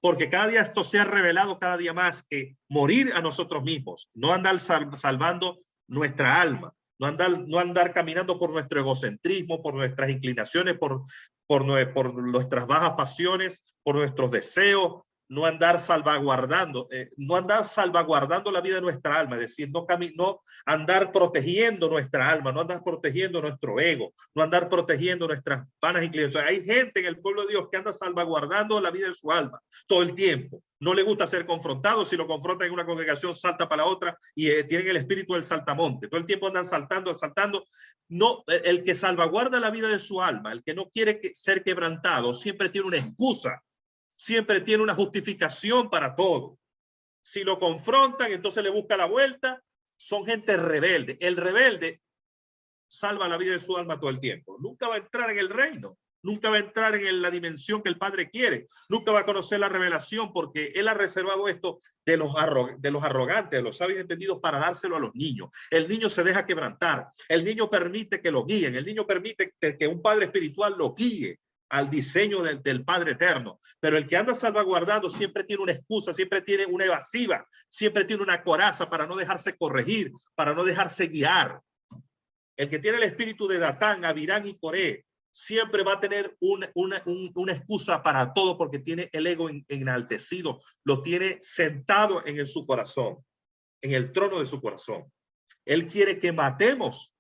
porque cada día esto sea revelado cada día más, que morir a nosotros mismos, no andar salvando nuestra alma, no andar caminando por nuestro egocentrismo, por nuestras inclinaciones, por nuestras bajas pasiones, por nuestros deseos, no andar salvaguardando la vida de nuestra alma, es decir, no andar protegiendo nuestra alma, no andar protegiendo nuestro ego, no andar protegiendo nuestras vanas inclinaciones. Hay gente en el pueblo de Dios que anda salvaguardando la vida de su alma todo el tiempo. No le gusta ser confrontado. Si lo confrontan en una congregación, salta para la otra y tienen el espíritu del saltamonte. Todo el tiempo andan saltando. No, el que salvaguarda la vida de su alma, el que no quiere ser quebrantado, siempre tiene una excusa. Siempre tiene una justificación para todo. Si lo confrontan, entonces le busca la vuelta. Son gente rebelde. El rebelde salva la vida de su alma todo el tiempo. Nunca va a entrar en el reino. Nunca va a entrar en la dimensión que el Padre quiere. Nunca va a conocer la revelación, porque Él ha reservado esto de los arrogantes, de los sabios entendidos, para dárselo a los niños. El niño se deja quebrantar. El niño permite que lo guíen. El niño permite que un padre espiritual lo guíe al diseño del Padre Eterno. Pero el que anda salvaguardando siempre tiene una excusa, siempre tiene una evasiva, siempre tiene una coraza para no dejarse corregir, para no dejarse guiar. El que tiene el espíritu de Datán, Abirán y Coré siempre va a tener una excusa para todo, porque tiene el ego enaltecido, lo tiene sentado en su corazón, en el trono de su corazón. Él quiere que matemos,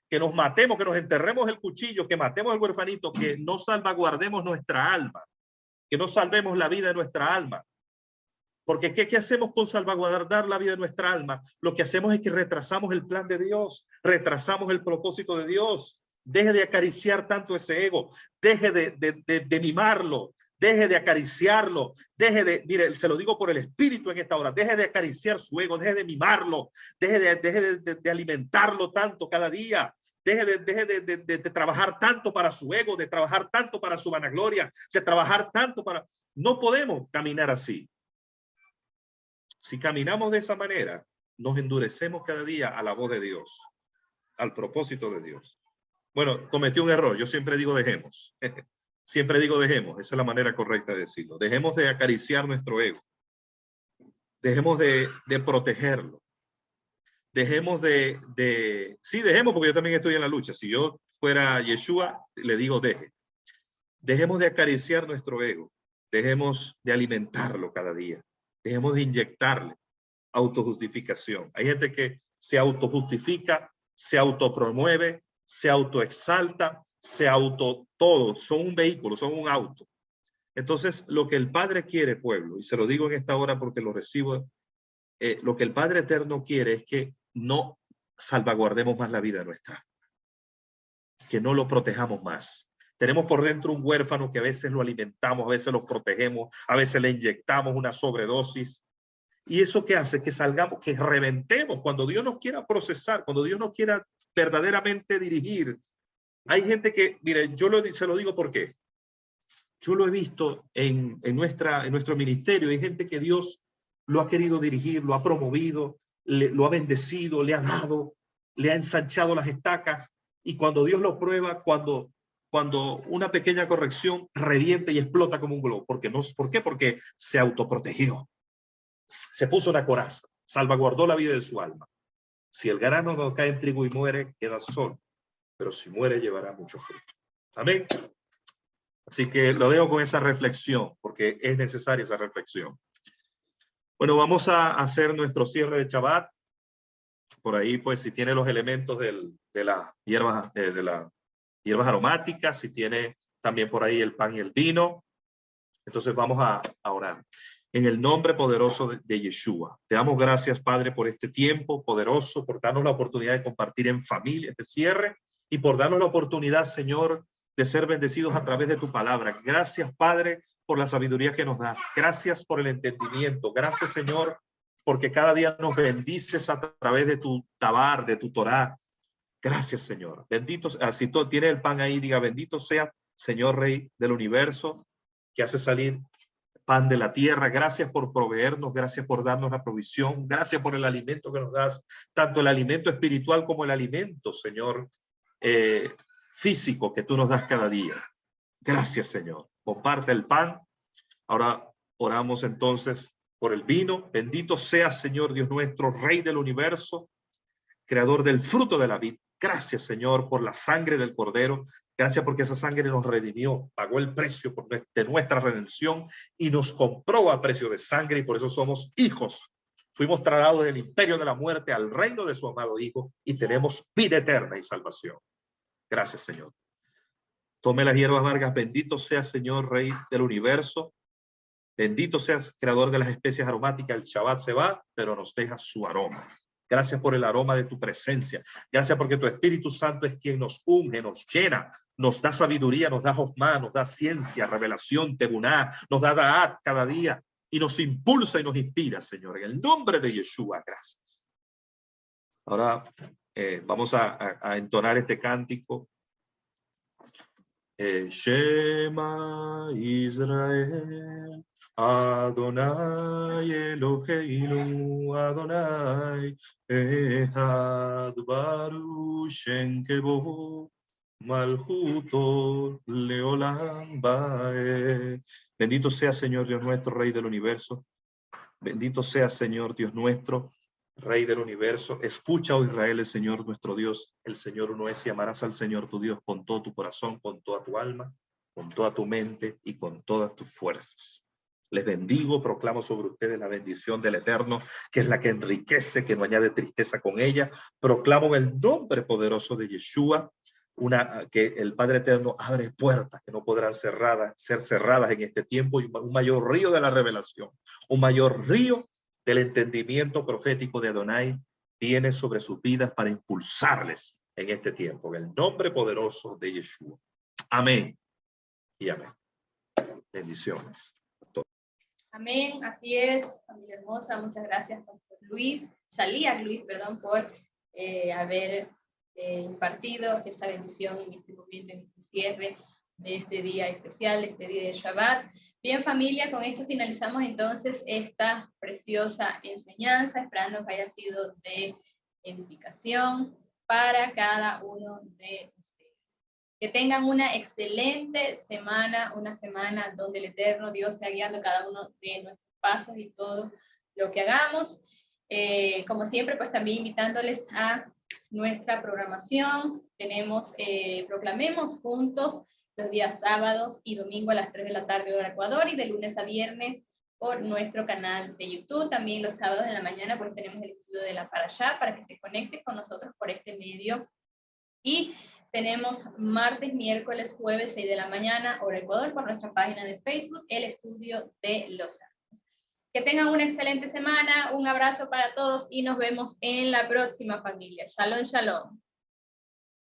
que nos matemos, que nos enterremos el cuchillo, que matemos al huerfanito, que no salvaguardemos nuestra alma, que no salvemos la vida de nuestra alma. Porque ¿qué hacemos con salvaguardar la vida de nuestra alma? Lo que hacemos es que retrasamos el plan de Dios, retrasamos el propósito de Dios. Deje de acariciar tanto ese ego, deje de mimarlo, deje de acariciarlo, mire, se lo digo por el Espíritu en esta hora, deje de acariciar su ego, deje de mimarlo, deje de alimentarlo tanto cada día. Deje de trabajar tanto para su ego, de trabajar tanto para su vanagloria, de trabajar tanto para... No podemos caminar así. Si caminamos de esa manera, nos endurecemos cada día a la voz de Dios, al propósito de Dios. Bueno, cometí un error. Yo siempre digo dejemos. Siempre digo dejemos. Esa es la manera correcta de decirlo. Dejemos de acariciar nuestro ego. Dejemos de protegerlo. Dejemos sí, dejemos, porque yo también estoy en la lucha. Si yo fuera Yeshua, le digo deje. Dejemos de acariciar nuestro ego. Dejemos de alimentarlo cada día. Dejemos de inyectarle autojustificación. Hay gente que se autojustifica, se autopromueve, se autoexalta, todo. Son un vehículo, son un auto. Entonces, lo que el Padre quiere, pueblo, y se lo digo en esta hora porque lo recibo, lo que el Padre Eterno quiere es que no salvaguardemos más la vida nuestra, que no lo protejamos más. Tenemos por dentro un huérfano que a veces lo alimentamos, a veces lo protegemos, a veces le inyectamos una sobredosis. Y eso que hace que salgamos, que reventemos cuando Dios nos quiera procesar, cuando Dios nos quiera verdaderamente dirigir. Hay gente que, mire, se lo digo porque yo lo he visto en nuestro ministerio. Hay gente que Dios lo ha querido dirigir, lo ha promovido, lo ha bendecido, le ha dado, le ha ensanchado las estacas. Y cuando Dios lo prueba, cuando una pequeña corrección revienta y explota como un globo. ¿Por qué? Porque se autoprotegió. Se puso una coraza, salvaguardó la vida de su alma. Si el grano no cae en trigo y muere, queda solo. Pero si muere, llevará mucho fruto. Amén. Así que lo dejo con esa reflexión, porque es necesaria esa reflexión. Bueno, vamos a hacer nuestro cierre de Shabbat. Por ahí, pues, si tiene los elementos de las hierbas aromáticas, si tiene también por ahí el pan y el vino. Entonces vamos a orar. En el nombre poderoso de Yeshua. Te damos gracias, Padre, por este tiempo poderoso, por darnos la oportunidad de compartir en familia este cierre y por darnos la oportunidad, Señor, de ser bendecidos a través de tu palabra. Gracias, Padre, por la sabiduría que nos das. Gracias por el entendimiento. Gracias, Señor, porque cada día nos bendices a través de tu tabar, de tu Torá. Gracias, Señor. Bendito, si tú tienes el pan ahí, diga, bendito sea, Señor Rey del universo, que hace salir pan de la tierra. Gracias por proveernos, gracias por darnos la provisión, gracias por el alimento que nos das, tanto el alimento espiritual como el alimento, Señor, físico que tú nos das cada día. Gracias, Señor. Comparte el pan. Ahora oramos entonces por el vino. Bendito sea, Señor Dios nuestro, Rey del universo, creador del fruto de la vid. Gracias, Señor, por la sangre del Cordero. Gracias porque esa sangre nos redimió, pagó el precio de nuestra redención y nos compró a precio de sangre, y por eso somos hijos. Fuimos trasladados del imperio de la muerte al reino de su amado Hijo y tenemos vida eterna y salvación. Gracias, Señor. Tome las hierbas amargas. Bendito sea, Señor, Rey del universo. Bendito seas, creador de las especies aromáticas. El Shabbat se va, pero nos deja su aroma. Gracias por el aroma de tu presencia. Gracias porque tu Espíritu Santo es quien nos unge, nos llena, nos da sabiduría, nos da Jochma, nos da ciencia, revelación, tebuná, nos da Da'at cada día y nos impulsa y nos inspira, Señor. En el nombre de Yeshua, gracias. Ahora vamos a entonar este cántico. Shema Israel, Adonai Eloheinu, Adonai Echad Baruch Shem Kevod Malchuto Leolam Vaed. Bendito sea, Señor Dios nuestro, Rey del universo. Bendito sea, Señor Dios nuestro, Rey del universo. Escucha, oh Israel, el Señor nuestro Dios, el Señor uno es, y amarás al Señor tu Dios con todo tu corazón, con toda tu alma, con toda tu mente y con todas tus fuerzas. Les bendigo, proclamo sobre ustedes la bendición del Eterno, que es la que enriquece, que no añade tristeza con ella. Proclamo en el nombre poderoso de Yeshua, que el Padre Eterno abre puertas que no podrán ser cerradas en este tiempo, y un mayor río de la revelación, un mayor río del entendimiento profético de Adonai viene sobre sus vidas para impulsarles en este tiempo, en el nombre poderoso de Yeshua. Amén y amén. Bendiciones. Amén, así es, familia hermosa. Muchas gracias, Pastor Luis, Shalías Luis, perdón, por haber impartido esa bendición en este momento, en este cierre de este día especial, este día de Shabbat. Bien, familia, con esto finalizamos entonces esta preciosa enseñanza, esperando que haya sido de edificación para cada uno de ustedes. Que tengan una excelente semana, una semana donde el Eterno Dios sea guiando cada uno de nuestros pasos y todo lo que hagamos. Como siempre, pues también invitándoles a nuestra programación. Tenemos Proclamemos Juntos los días sábados y domingo a las 3 de la tarde hora Ecuador, y de lunes a viernes por nuestro canal de YouTube. También los sábados en la mañana pues tenemos el estudio de la Parashá para que se conecte con nosotros por este medio. Y tenemos martes, miércoles, jueves 6 de la mañana hora Ecuador por nuestra página de Facebook, el estudio de los santos. Que tengan una excelente semana, un abrazo para todos y nos vemos en la próxima, familia. Shalom, shalom.